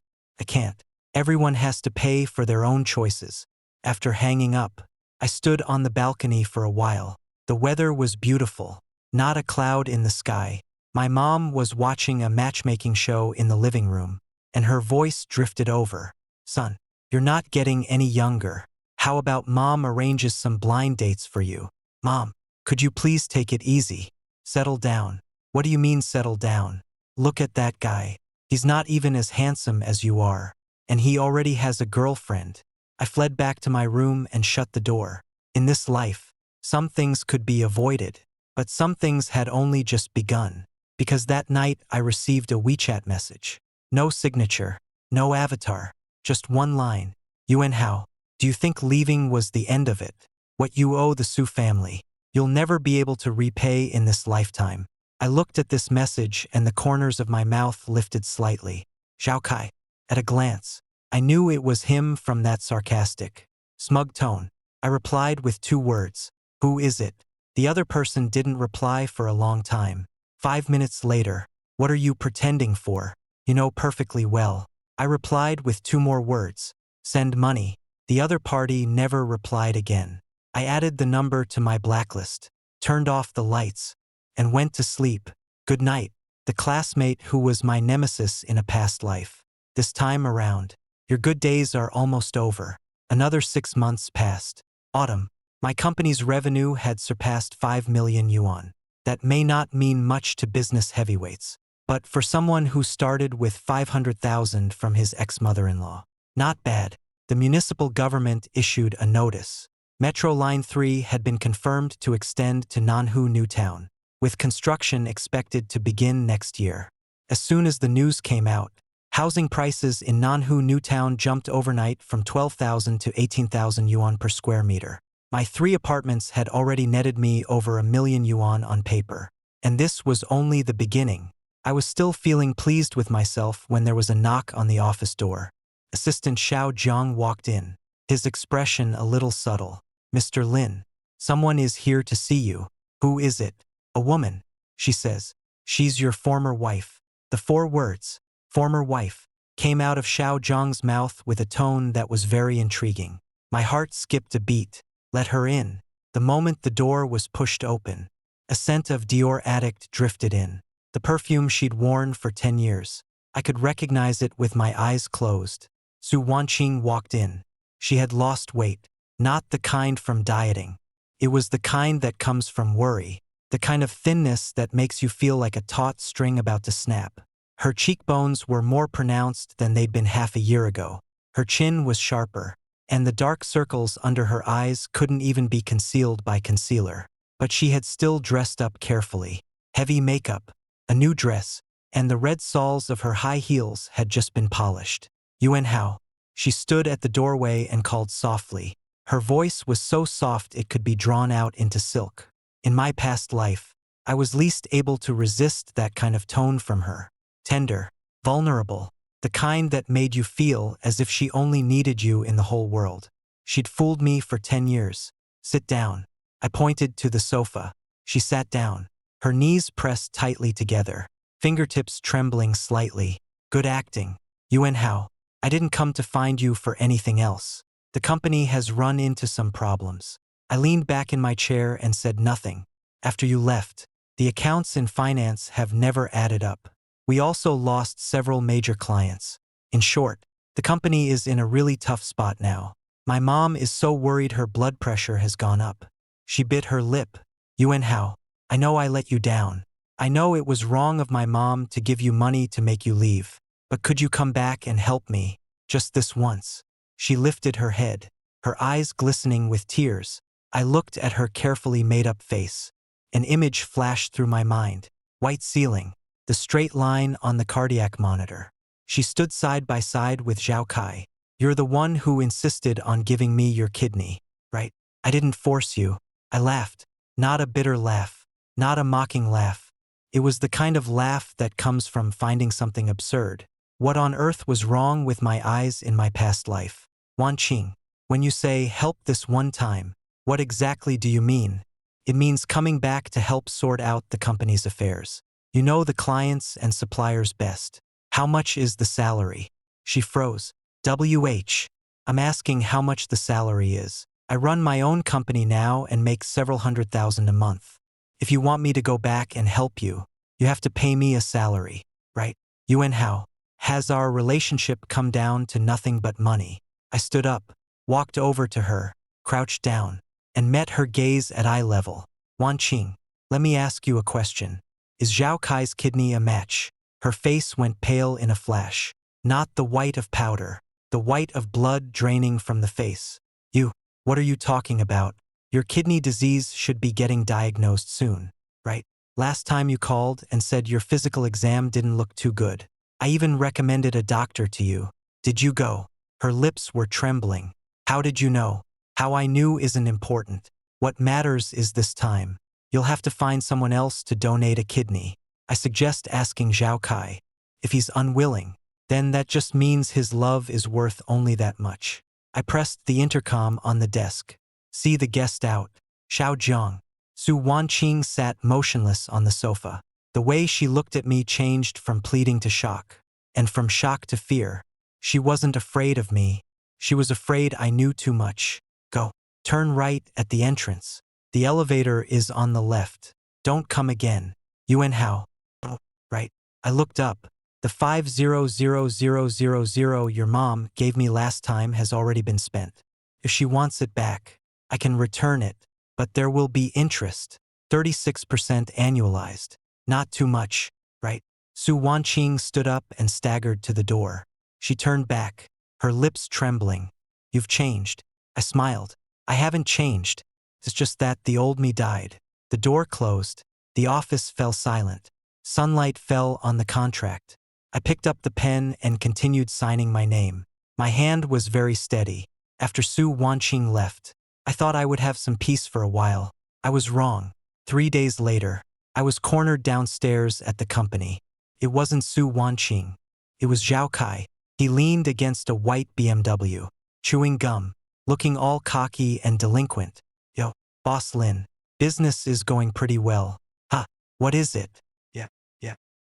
I can't. Everyone has to pay for their own choices. After hanging up, I stood on the balcony for a while. The weather was beautiful, not a cloud in the sky. My mom was watching a matchmaking show in the living room, and her voice drifted over. Son, you're not getting any younger. How about Mom arranges some blind dates for you? Mom, could you please take it easy? Settle down. What do you mean settle down? Look at that guy. He's not even as handsome as you are. And he already has a girlfriend. I fled back to my room and shut the door. In this life, some things could be avoided, but some things had only just begun. Because that night I received a WeChat message. No signature, no avatar, just one line. Yuan Hao, do you think leaving was the end of it? What you owe the Su family, you'll never be able to repay in this lifetime. I looked at this message and the corners of my mouth lifted slightly. Zhao Kai. At a glance, I knew it was him from that sarcastic, smug tone. I replied with 2 words. Who is it? The other person didn't reply for a long time. 5 minutes later, what are you pretending for? You know perfectly well. I replied with 2 more words. Send money. The other party never replied again. I added the number to my blacklist, turned off the lights, and went to sleep. Good night, the classmate who was my nemesis in a past life. This time around, your good days are almost over. Another 6 months passed. Autumn. My company's revenue had surpassed 5 million yuan. That may not mean much to business heavyweights, but for someone who started with 500,000 from his ex-mother-in-law, not bad. The municipal government issued a notice. Metro Line 3 had been confirmed to extend to Nanhu New Town, with construction expected to begin next year. As soon as the news came out, housing prices in Nanhu New Town jumped overnight from 12,000 to 18,000 yuan per square meter. My 3 apartments had already netted me over 1 million yuan on paper. And this was only the beginning. I was still feeling pleased with myself when there was a knock on the office door. Assistant Xiao Zhang walked in, his expression a little subtle. Mr. Lin, someone is here to see you. Who is it? A woman, she says. She's your former wife. The 4 words, former wife, came out of Xiao Zhang's mouth with a tone that was very intriguing. My heart skipped a beat. Let her in. The moment the door was pushed open, A scent of Dior Addict drifted in. The perfume she'd worn for 10 years. I could recognize it with my eyes closed. Su Wanqing walked in. She had lost weight. Not the kind from dieting. It was the kind that comes from worry. The kind of thinness that makes you feel like a taut string about to snap. Her cheekbones were more pronounced than they'd been half a year ago. Her chin was sharper, and the dark circles under her eyes couldn't even be concealed by concealer. But she had still dressed up carefully. Heavy makeup, a new dress, and the red soles of her high heels had just been polished. Yuan Hao. She stood at the doorway and called softly. Her voice was so soft it could be drawn out into silk. In my past life, I was least able to resist that kind of tone from her. Tender, vulnerable, the kind that made you feel as if she only needed you in the whole world. She'd fooled me for 10 years. Sit down. I pointed to the sofa. She sat down, her knees pressed tightly together, fingertips trembling slightly. Good acting. Yuan Hao, I didn't come to find you for anything else. The company has run into some problems. I leaned back in my chair and said nothing. After you left, the accounts in finance have never added up. We also lost several major clients. In short, the company is in a really tough spot now. My mom is so worried her blood pressure has gone up. She bit her lip. Yuan Hao, I know I let you down. I know it was wrong of my mom to give you money to make you leave. But could you come back and help me? Just this once. She lifted her head, her eyes glistening with tears. I looked at her carefully made-up face. An image flashed through my mind. White ceiling, the straight line on the cardiac monitor. She stood side by side with Zhao Kai. You're the one who insisted on giving me your kidney, right? I didn't force you. I laughed. Not a bitter laugh. Not a mocking laugh. It was the kind of laugh that comes from finding something absurd. What on earth was wrong with my eyes in my past life? Wanqing, when you say help this one time, what exactly do you mean? It means coming back to help sort out the company's affairs. You know the clients and suppliers best. How much is the salary? She froze. I'm asking how much the salary is. I run my own company now and make several $100,000 a month. If you want me to go back and help you, you have to pay me a salary, right? Yuan Hao, has our relationship come down to nothing but money? I stood up, walked over to her, crouched down, and met her gaze at eye level. Wanqing, let me ask you a question. Is Zhao Kai's kidney a match? Her face went pale in a flash. Not the white of powder, the white of blood draining from the face. What are you talking about? Your kidney disease should be getting diagnosed soon, right? Last time you called and said your physical exam didn't look too good. I even recommended a doctor to you. Did you go? Her lips were trembling. How did you know? How I knew isn't important. What matters is this time. You'll have to find someone else to donate a kidney. I suggest asking Zhao Kai. If he's unwilling, then that just means his love is worth only that much. I pressed the intercom on the desk. See the guest out. Xiao Jiang. Su Wanqing sat motionless on the sofa. The way she looked at me changed from pleading to shock, and from shock to fear. She wasn't afraid of me. She was afraid I knew too much. Go. Turn right at the entrance. The elevator is on the left. Don't come again. Yuan Hao. Oh, right. I looked up. The 500,000 your mom gave me last time has already been spent. If she wants it back, I can return it, but there will be interest. 36% annualized. Not too much, right? Su Wanqing stood up and staggered to the door. She turned back, her lips trembling. You've changed. I smiled. I haven't changed. It's just that the old me died. The door closed. The office fell silent. Sunlight fell on the contract. I picked up the pen and continued signing my name. My hand was very steady. After Su Wanqing left, I thought I would have some peace for a while. I was wrong. 3 days later, I was cornered downstairs at the company. It wasn't Su Wanqing. It was Zhao Kai. He leaned against a white BMW, chewing gum, looking all cocky and delinquent. Yo, Boss Lin, business is going pretty well. Huh, what is it? Yeah.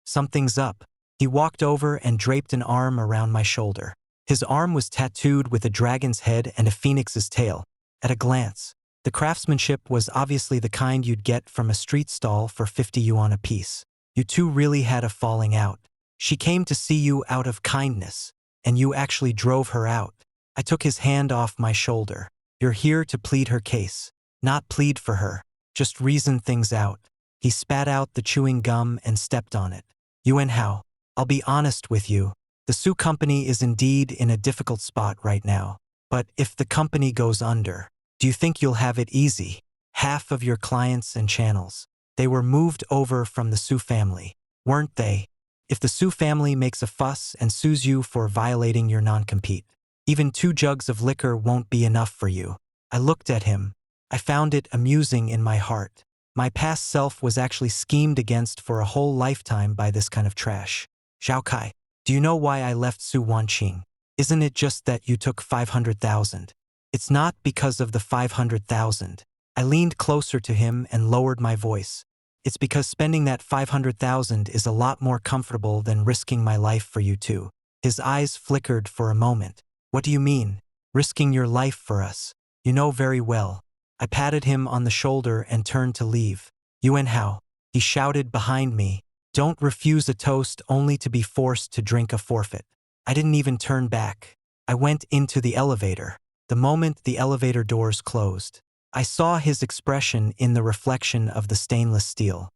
Something's up. He walked over and draped an arm around my shoulder. His arm was tattooed with a dragon's head and a phoenix's tail. At a glance, The craftsmanship was obviously the kind you'd get from a street stall for 50 yuan apiece. You two really had a falling out. She came to see you out of kindness, and you actually drove her out. I took his hand off my shoulder. You're here to plead her case. Not plead for her. Just reason things out. He spat out the chewing gum and stepped on it. Yuan Hao, I'll be honest with you. The Su company is indeed in a difficult spot right now. But if the company goes under, do you think you'll have it easy? Half of your clients and channels, they were moved over from the Su family, weren't they? If the Su family makes a fuss and sues you for violating your non-compete, even 2 jugs of liquor won't be enough for you. I looked at him. I found it amusing in my heart. My past self was actually schemed against for a whole lifetime by this kind of trash. Zhao Kai, do you know why I left Su Wanqing? Isn't it just that you took 500,000? It's not because of the 500,000. I leaned closer to him and lowered my voice. It's because spending that 500,000 is a lot more comfortable than risking my life for you two. His eyes flickered for a moment. What do you mean? Risking your life for us? You know very well. I patted him on the shoulder and turned to leave. Yuan Hao, he shouted behind me. Don't refuse a toast only to be forced to drink a forfeit. I didn't even turn back. I went into the elevator. The moment the elevator doors closed, I saw his expression in the reflection of the stainless steel.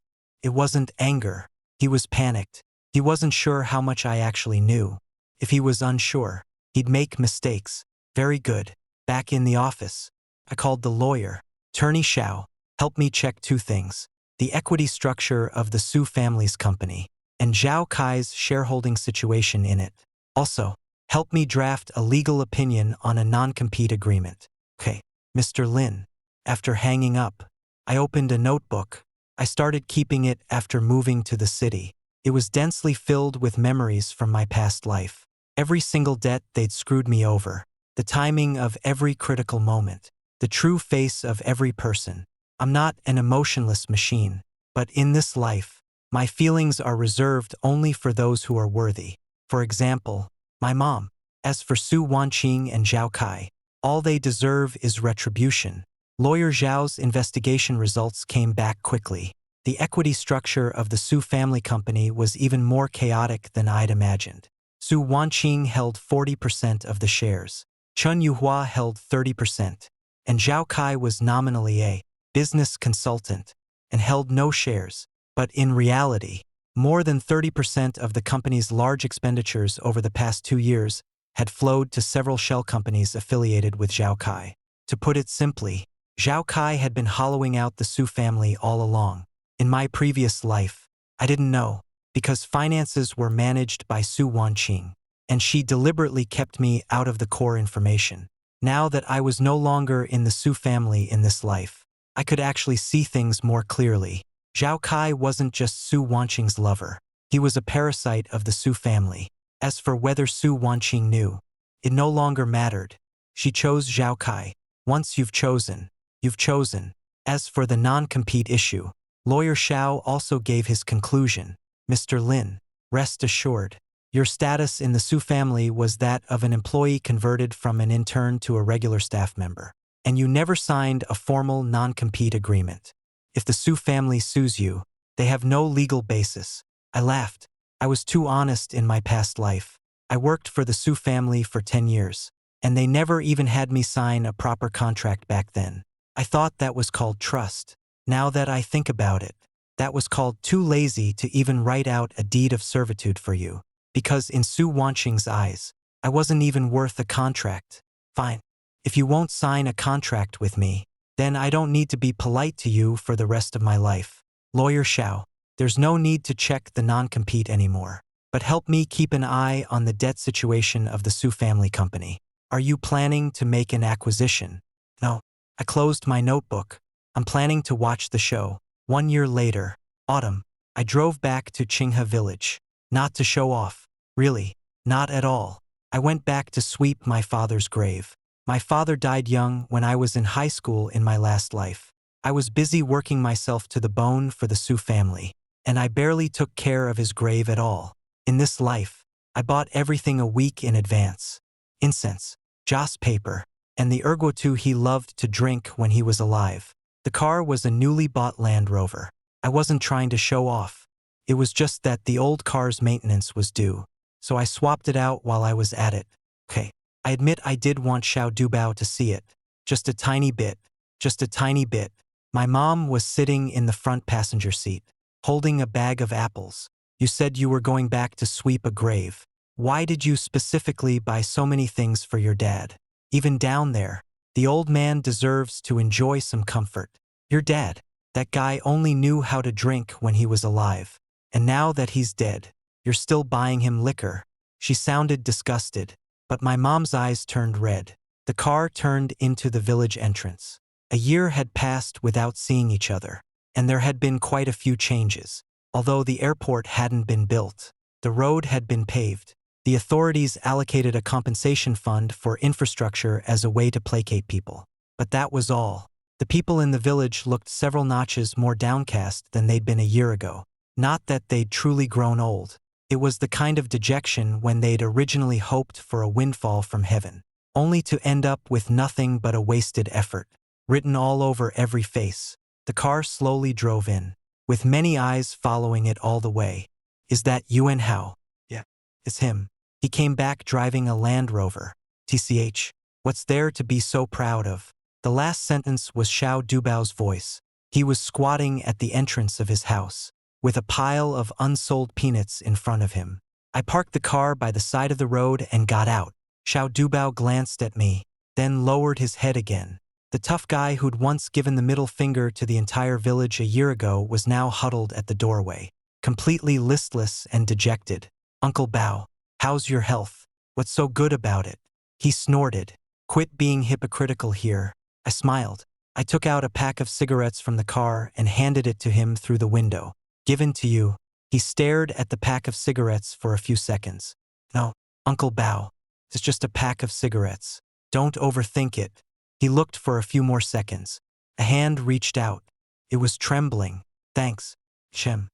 It wasn't anger. He was panicked. He wasn't sure how much I actually knew. If he was unsure, he'd make mistakes. Very good. Back in the office, I called the lawyer. Attorney Xiao, help me check 2 things. The equity structure of the Su family's company, and Zhao Kai's shareholding situation in it. Also, help me draft a legal opinion on a non-compete agreement. Okay, Mr. Lin. After hanging up, I opened a notebook. I started keeping it after moving to the city. It was densely filled with memories from my past life. Every single debt they'd screwed me over. The timing of every critical moment. The true face of every person. I'm not an emotionless machine, but in this life, my feelings are reserved only for those who are worthy. For example, my mom. As for Su Wanqing and Zhao Kai, all they deserve is retribution. Lawyer Zhao's investigation results came back quickly. The equity structure of the Su family company was even more chaotic than I'd imagined. Su Wanqing held 40% of the shares. Chun Yuhua held 30%. And Zhao Kai was nominally a business consultant and held no shares. But in reality, more than 30% of the company's large expenditures over the past 2 years had flowed to several shell companies affiliated with Zhao Kai. To put it simply, Zhao Kai had been hollowing out the Su family all along. In my previous life, I didn't know, because finances were managed by Su Wanqing, and she deliberately kept me out of the core information. Now that I was no longer in the Su family in this life, I could actually see things more clearly. Zhao Kai wasn't just Su Wanqing's lover. He was a parasite of the Su family. As for whether Su Wanqing knew, it no longer mattered. She chose Zhao Kai. Once you've chosen, you've chosen. As for the non-compete issue, Lawyer Xiao also gave his conclusion. Mr. Lin, rest assured, your status in the Su family was that of an employee converted from an intern to a regular staff member. And you never signed a formal non-compete agreement. If the Su family sues you, they have no legal basis. I laughed. I was too honest in my past life. I worked for the Su family for 10 years, and they never even had me sign a proper contract back then. I thought that was called trust. Now that I think about it, that was called too lazy to even write out a deed of servitude for you. Because in Su Wanqing's eyes, I wasn't even worth a contract. Fine. If you won't sign a contract with me, then I don't need to be polite to you for the rest of my life. Lawyer Xiao, there's no need to check the non-compete anymore. But help me keep an eye on the debt situation of the Su family company. Are you planning to make an acquisition? No. I closed my notebook. I'm planning to watch the show. 1 year later, autumn, I drove back to Qinghe village. Not to show off. Really, not at all. I went back to sweep my father's grave. My father died young when I was in high school in my last life. I was busy working myself to the bone for the Su family, and I barely took care of his grave at all. In this life, I bought everything a week in advance. Incense, joss paper, and the ergo he loved to drink when he was alive. The car was a newly bought Land Rover. I wasn't trying to show off. It was just that the old car's maintenance was due, so I swapped it out while I was at it. Okay, I admit I did want Xiao Dubao to see it. Just a tiny bit. Just a tiny bit. My mom was sitting in the front passenger seat, holding a bag of apples. You said you were going back to sweep a grave. Why did you specifically buy so many things for your dad? Even down there, the old man deserves to enjoy some comfort. Your dad, that guy only knew how to drink when he was alive. And now that he's dead, you're still buying him liquor. She sounded disgusted, but my mom's eyes turned red. The car turned into the village entrance. A year had passed without seeing each other, and there had been quite a few changes. Although the airport hadn't been built, the road had been paved. The authorities allocated a compensation fund for infrastructure as a way to placate people. But that was all. The people in the village looked several notches more downcast than they'd been a year ago. Not that they'd truly grown old. It was the kind of dejection when they'd originally hoped for a windfall from heaven, only to end up with nothing but a wasted effort, written all over every face. The car slowly drove in, with many eyes following it all the way. Is that Yuan Hao? Yeah. It's him. He came back driving a Land Rover. TCH. What's there to be so proud of? The last sentence was Xiao Dubao's voice. He was squatting at the entrance of his house, with a pile of unsold peanuts in front of him. I parked the car by the side of the road and got out. Xiao Dubao glanced at me, then lowered his head again. The tough guy who'd once given the middle finger to the entire village a year ago was now huddled at the doorway, completely listless and dejected. Uncle Bao, how's your health? What's so good about it? He snorted. Quit being hypocritical here. I smiled. I took out a pack of cigarettes from the car and handed it to him through the window. Given to you. He stared at the pack of cigarettes for a few seconds. No, Uncle Bao. It's just a pack of cigarettes. Don't overthink it. He looked for a few more seconds. A hand reached out. It was trembling. Thanks, Shem.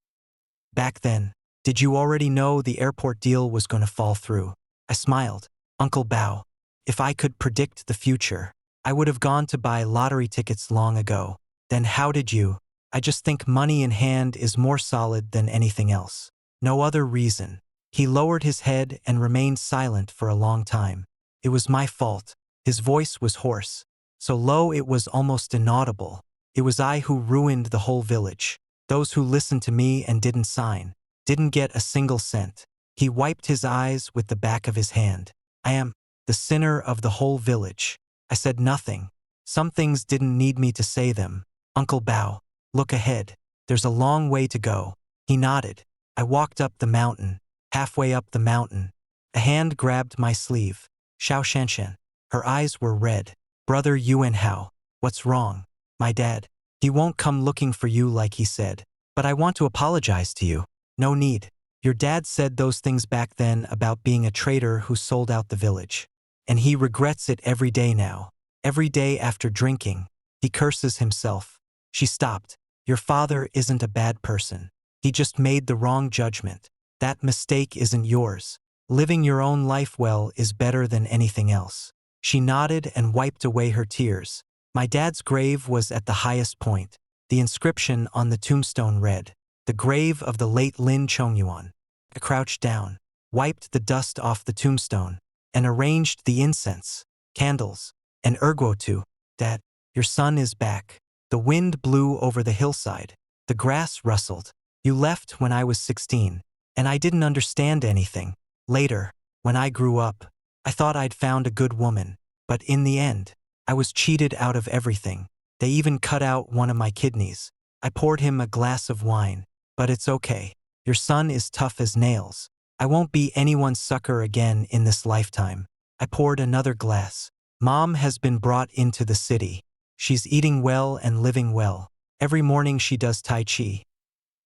Back then, did you already know the airport deal was going to fall through? I smiled. Uncle Bao, if I could predict the future, I would have gone to buy lottery tickets long ago. Then how did you? I just think money in hand is more solid than anything else. No other reason. He lowered his head and remained silent for a long time. It was my fault. His voice was hoarse, so low it was almost inaudible. It was I who ruined the whole village. Those who listened to me and didn't sign, didn't get a single cent. He wiped his eyes with the back of his hand. I am the sinner of the whole village. I said nothing. Some things didn't need me to say them. Uncle Bao, look ahead. There's a long way to go. He nodded. I walked up the mountain. Halfway up the mountain, a hand grabbed my sleeve. Xiao Shanshan. Her eyes were red. Brother Yuan Hao, what's wrong? My dad. He won't come looking for you like he said. But I want to apologize to you. No need. Your dad said those things back then about being a traitor who sold out the village. And he regrets it every day now. Every day after drinking, he curses himself. She stopped. Your father isn't a bad person. He just made the wrong judgment. That mistake isn't yours. Living your own life well is better than anything else. She nodded and wiped away her tears. My dad's grave was at the highest point. The inscription on the tombstone read, "The grave of the late Lin Chongyuan." I crouched down, wiped the dust off the tombstone, and arranged the incense, candles, and ergotu. Dad, your son is back. The wind blew over the hillside. The grass rustled. You left when I was 16. And I didn't understand anything. Later, when I grew up, I thought I'd found a good woman. But in the end, I was cheated out of everything. They even cut out one of my kidneys. I poured him a glass of wine. But it's okay. Your son is tough as nails. I won't be anyone's sucker again in this lifetime. I poured another glass. Mom has been brought into the city. She's eating well and living well. Every morning she does Tai Chi.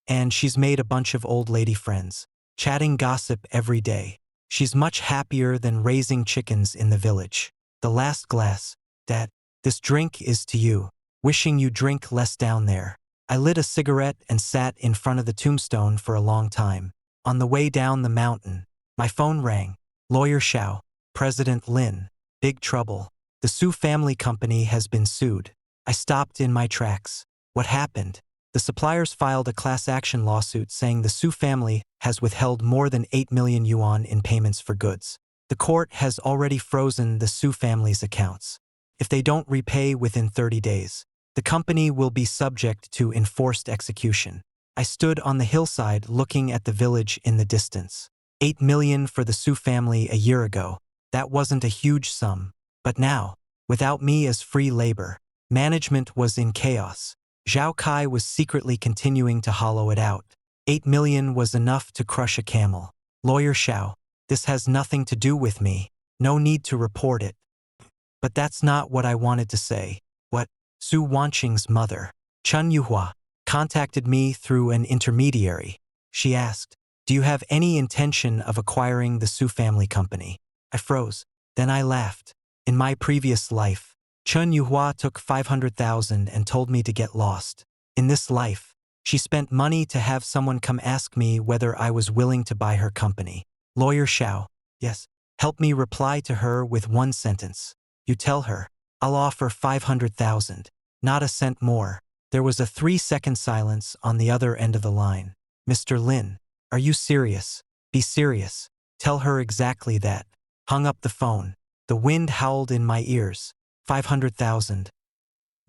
And she's made a bunch of old lady friends, chatting gossip every day. She's much happier than raising chickens in the village. The last glass, Dad, this drink is to you, wishing you drink less down there. I lit a cigarette and sat in front of the tombstone for a long time. On the way down the mountain, my phone rang. Lawyer Xiao, President Lin, big trouble. The Su family company has been sued. I stopped in my tracks. What happened? The suppliers filed a class action lawsuit saying the Su family has withheld more than 8 million yuan in payments for goods. The court has already frozen the Su family's accounts. If they don't repay within 30 days, the company will be subject to enforced execution. I stood on the hillside looking at the village in the distance. 8 million for the Su family a year ago. That wasn't a huge sum. But now, without me as free labor, management was in chaos. Zhao Kai was secretly continuing to hollow it out. 8 million was enough to crush a camel. Lawyer Xiao, this has nothing to do with me. No need to report it. But that's not what I wanted to say. What? Su Wanqing's mother, Chen Yuhua, contacted me through an intermediary. She asked, "Do you have any intention of acquiring the Su family company?" I froze. Then I laughed. In my previous life, Chen Yuhua took 500,000 and told me to get lost. In this life, she spent money to have someone come ask me whether I was willing to buy her company. Lawyer Xiao, yes, help me reply to her with one sentence. You tell her, I'll offer 500,000, not a cent more. There was a 3-second silence on the other end of the line. Mr. Lin, are you serious? Be serious. Tell her exactly that. Hung up the phone. The wind howled in my ears. 500,000.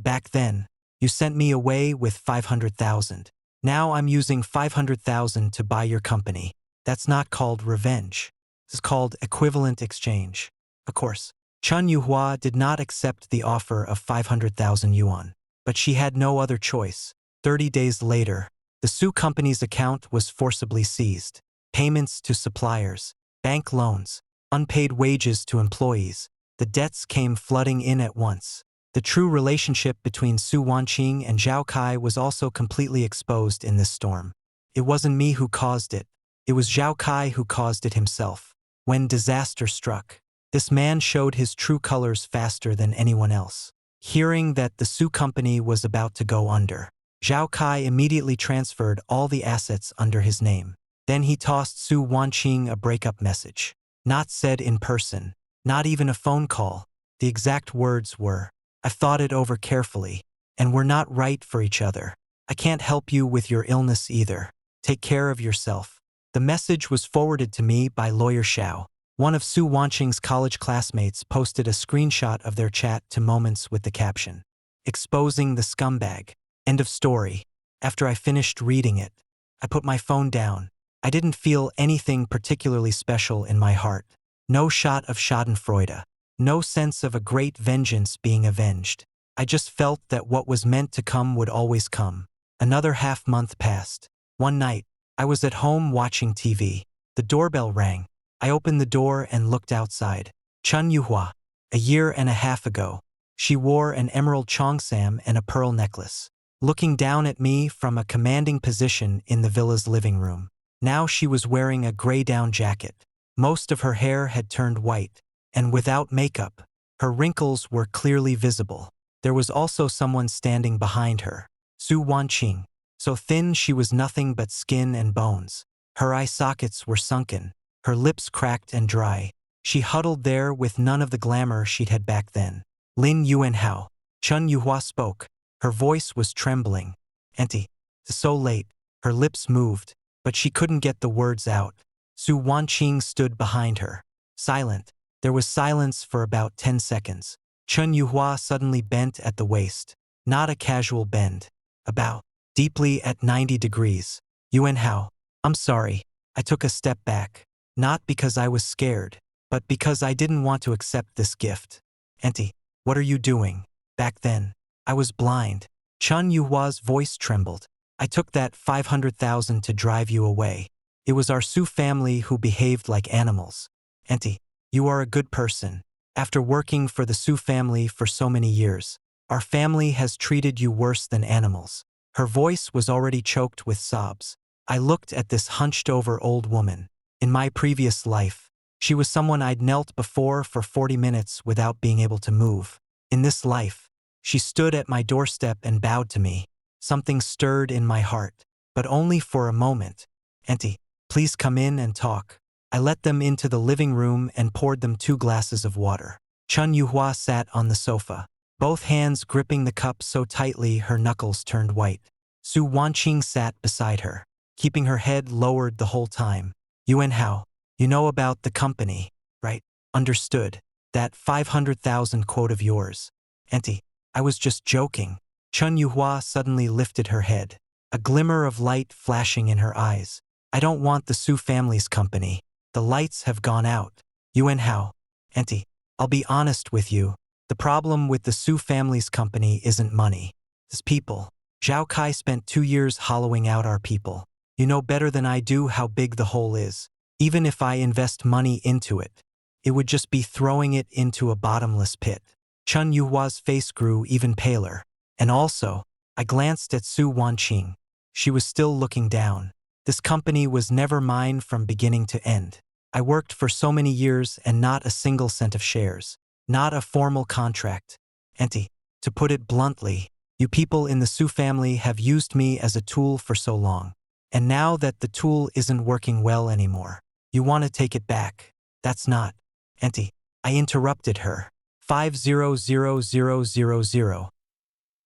Back then, you sent me away with 500,000. Now I'm using 500,000 to buy your company. That's not called revenge. It's called equivalent exchange. Of course, Chen Yuhua did not accept the offer of 500,000 yuan, but she had no other choice. 30 days later, the Su company's account was forcibly seized. Payments to suppliers, bank loans, unpaid wages to employees. The debts came flooding in at once. The true relationship between Su Wanqing and Zhao Kai was also completely exposed in this storm. It wasn't me who caused it. It was Zhao Kai who caused it himself. When disaster struck, this man showed his true colors faster than anyone else. Hearing that the Su company was about to go under, Zhao Kai immediately transferred all the assets under his name. Then he tossed Su Wanqing a breakup message. Not said in person, not even a phone call. The exact words were, "I've thought it over carefully, and we're not right for each other. I can't help you with your illness either. Take care of yourself." The message was forwarded to me by Lawyer Xiao. One of Su Wanqing's college classmates posted a screenshot of their chat to Moments with the caption, "Exposing the scumbag." End of story. After I finished reading it, I put my phone down. I didn't feel anything particularly special in my heart. No shot of schadenfreude. No sense of a great vengeance being avenged. I just felt that what was meant to come would always come. Another half-month passed. One night, I was at home watching TV. The doorbell rang. I opened the door and looked outside. Chen Yuhua. A year and a half ago, she wore an emerald cheongsam and a pearl necklace, looking down at me from a commanding position in the villa's living room. Now she was wearing a gray down jacket. Most of her hair had turned white, and without makeup, her wrinkles were clearly visible. There was also someone standing behind her. Su Wanqing. So thin she was nothing but skin and bones. Her eye sockets were sunken, her lips cracked and dry. She huddled there with none of the glamour she'd had back then. "Lin Yuanhao." Chen Yuhua spoke. Her voice was trembling. "Auntie, it's so late." Her lips moved, but she couldn't get the words out. Su Wanqing stood behind her, silent. There was silence for about 10 seconds. Chen Yuhua suddenly bent at the waist. Not a casual bend. About deeply at 90 degrees. "Yuanhao, I'm sorry." I took a step back. Not because I was scared, but because I didn't want to accept this gift. "Auntie, what are you doing?" Back then, I was blind. Chen Yuhua's voice trembled. "I took that 500,000 to drive you away. It was our Su family who behaved like animals. Auntie, you are a good person. After working for the Su family for so many years, our family has treated you worse than animals." Her voice was already choked with sobs. I looked at this hunched-over old woman. In my previous life, she was someone I'd knelt before for 40 minutes without being able to move. In this life, she stood at my doorstep and bowed to me. Something stirred in my heart, but only for a moment. "Auntie, please come in and talk." I let them into the living room and poured them 2 glasses of water. Chun Yuhua sat on the sofa, both hands gripping the cup so tightly her knuckles turned white. Su Wanqing sat beside her, keeping her head lowered the whole time. Yuan Hao, you know about the company, right? Understood. That 500,000 quote of yours. Auntie, I was just joking. Chun Yuhua suddenly lifted her head, a glimmer of light flashing in her eyes. I don't want the Su family's company. The lights have gone out. Yuan Hao, Auntie, I'll be honest with you. The problem with the Su family's company isn't money. It's people. Zhao Kai spent 2 years hollowing out our people. You know better than I do how big the hole is. Even if I invest money into it, it would just be throwing it into a bottomless pit. Chun Yuhua's face grew even paler. And also, I glanced at Su Wanqing. She was still looking down. This company was never mine from beginning to end. I worked for so many years and not a single cent of shares. Not a formal contract. Auntie, to put it bluntly, you people in the Su family have used me as a tool for so long. And now that the tool isn't working well anymore, you want to take it back. That's not. Auntie, I interrupted her. 500000.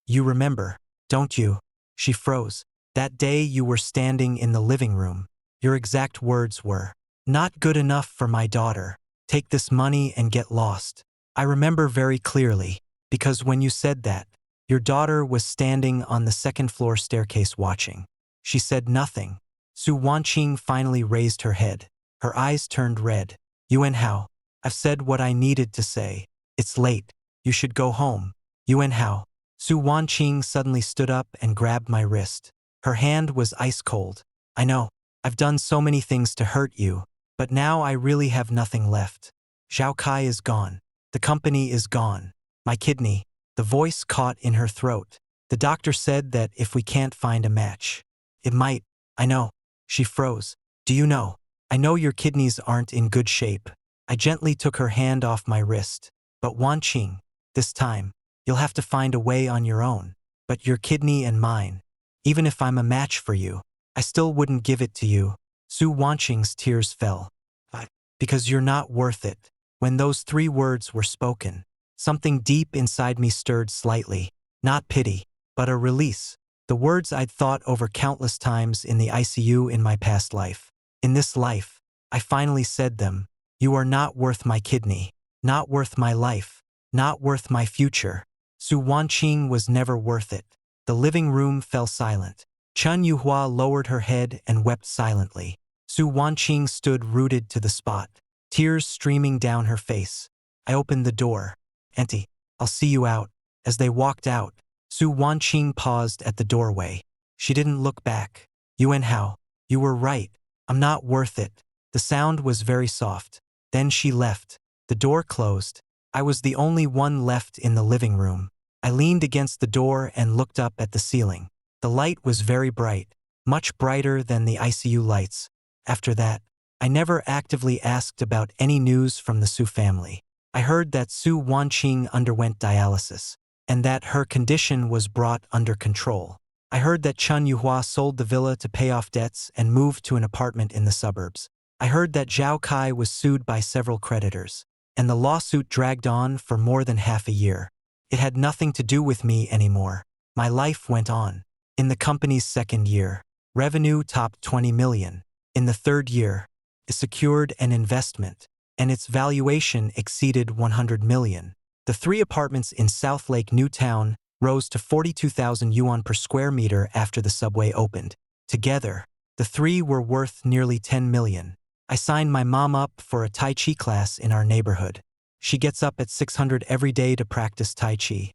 You remember, don't you? She froze. That day you were standing in the living room. Your exact words were, "Not good enough for my daughter. Take this money and get lost." I remember very clearly, because when you said that, your daughter was standing on the second-floor staircase watching. She said nothing. Su Wanqing finally raised her head. Her eyes turned red. Yuan Hao, I've said what I needed to say. It's late. You should go home. Yuan Hao. Su Wanqing suddenly stood up and grabbed my wrist. Her hand was ice cold. I know, I've done so many things to hurt you, but now I really have nothing left. Zhao Kai is gone. The company is gone. My kidney. The voice caught in her throat. The doctor said that if we can't find a match, it might. I know. She froze. Do you know? I know your kidneys aren't in good shape. I gently took her hand off my wrist. But Wanqing, this time, you'll have to find a way on your own. But your kidney and mine, even if I'm a match for you, I still wouldn't give it to you. Su Wanqing's tears fell. Because you're not worth it. When those 3 words were spoken, something deep inside me stirred slightly. Not pity, but a release. The words I'd thought over countless times in the ICU in my past life. In this life, I finally said them. You are not worth my kidney. Not worth my life. Not worth my future. Su Wanqing was never worth it. The living room fell silent. Chun Yuhua lowered her head and wept silently. Su Wanqing stood rooted to the spot, tears streaming down her face. I opened the door. Auntie, I'll see you out. As they walked out, Su Wanqing paused at the doorway. She didn't look back. Yuan Hao, you were right. I'm not worth it. The sound was very soft. Then she left. The door closed. I was the only one left in the living room. I leaned against the door and looked up at the ceiling. The light was very bright, much brighter than the ICU lights. After that, I never actively asked about any news from the Su family. I heard that Su Wanqing underwent dialysis, and that her condition was brought under control. I heard that Chun Yuhua sold the villa to pay off debts and moved to an apartment in the suburbs. I heard that Zhao Kai was sued by several creditors, and the lawsuit dragged on for more than half a year. It had nothing to do with me anymore. My life went on. In the company's 2nd year, revenue topped 20 million. In the 3rd year, it secured an investment, and its valuation exceeded 100 million. The 3 apartments in South Lake Newtown rose to 42,000 yuan per square meter after the subway opened. Together, the 3 were worth nearly 10 million. I signed my mom up for a Tai Chi class in our neighborhood. She gets up at 600 every day to practice Tai Chi.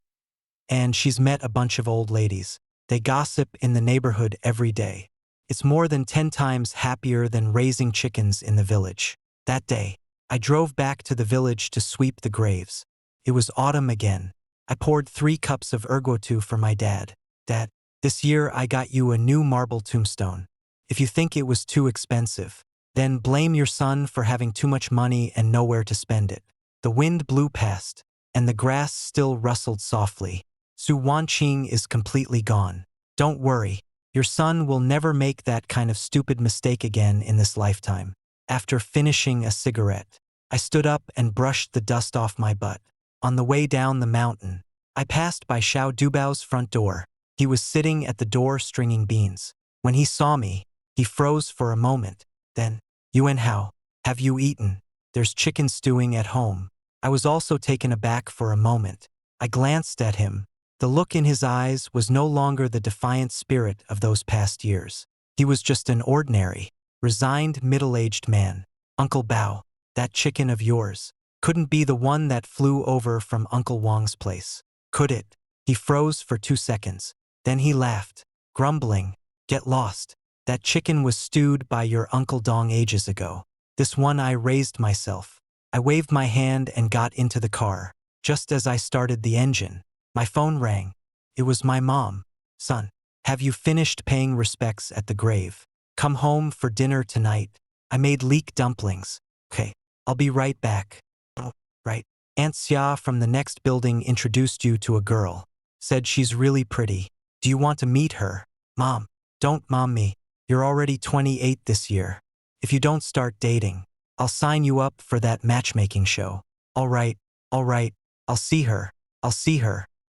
And she's met a bunch of old ladies. They gossip in the neighborhood every day. It's more than 10 times happier than raising chickens in the village. That day, I drove back to the village to sweep the graves. It was autumn again. I poured 3 cups of ergotu for my dad. Dad, this year I got you a new marble tombstone. If you think it was too expensive, then blame your son for having too much money and nowhere to spend it. The wind blew past, and the grass still rustled softly. Su Wanqing is completely gone. Don't worry, your son will never make that kind of stupid mistake again in this lifetime. After finishing a cigarette, I stood up and brushed the dust off my butt. On the way down the mountain, I passed by Xiao Dubao's front door. He was sitting at the door stringing beans. When he saw me, he froze for a moment. Then, Yuan Hao, have you eaten? There's chicken stewing at home. I was also taken aback for a moment. I glanced at him. The look in his eyes was no longer the defiant spirit of those past years. He was just an ordinary, resigned middle-aged man. Uncle Bao, that chicken of yours, couldn't be the one that flew over from Uncle Wang's place, could it? He froze for 2 seconds. Then he laughed, grumbling, get lost. That chicken was stewed by your Uncle Dong ages ago. This one I raised myself. I waved my hand and got into the car. Just as I started the engine, my phone rang. It was my mom. Son, have you finished paying respects at the grave? Come home for dinner tonight. I made leek dumplings. Okay, I'll be right back. Oh, right. Aunt Xia from the next building introduced you to a girl. Said she's really pretty. Do you want to meet her? Mom, don't mom me. You're already 28 this year. If you don't start dating, I'll sign you up for that matchmaking show. All right, I'll see her.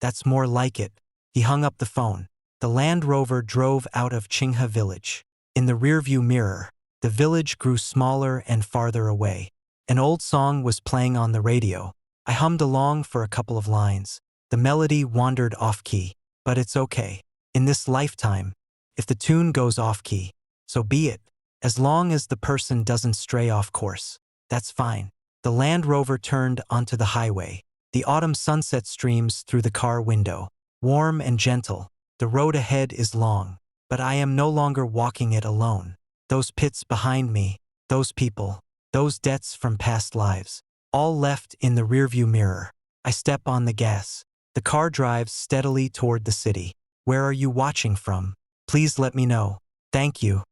That's more like it. He hung up the phone. The Land Rover drove out of Qinghe village. In the rearview mirror, the village grew smaller and farther away. An old song was playing on the radio. I hummed along for a couple of lines. The melody wandered off-key, but it's okay. In this lifetime, if the tune goes off-key, so be it. As long as the person doesn't stray off course, that's fine. The Land Rover turned onto the highway. The autumn sunset streams through the car window. Warm and gentle, the road ahead is long, but I am no longer walking it alone. Those pits behind me, those people, those debts from past lives, all left in the rearview mirror. I step on the gas. The car drives steadily toward the city. Where are you watching from? Please let me know. Thank you.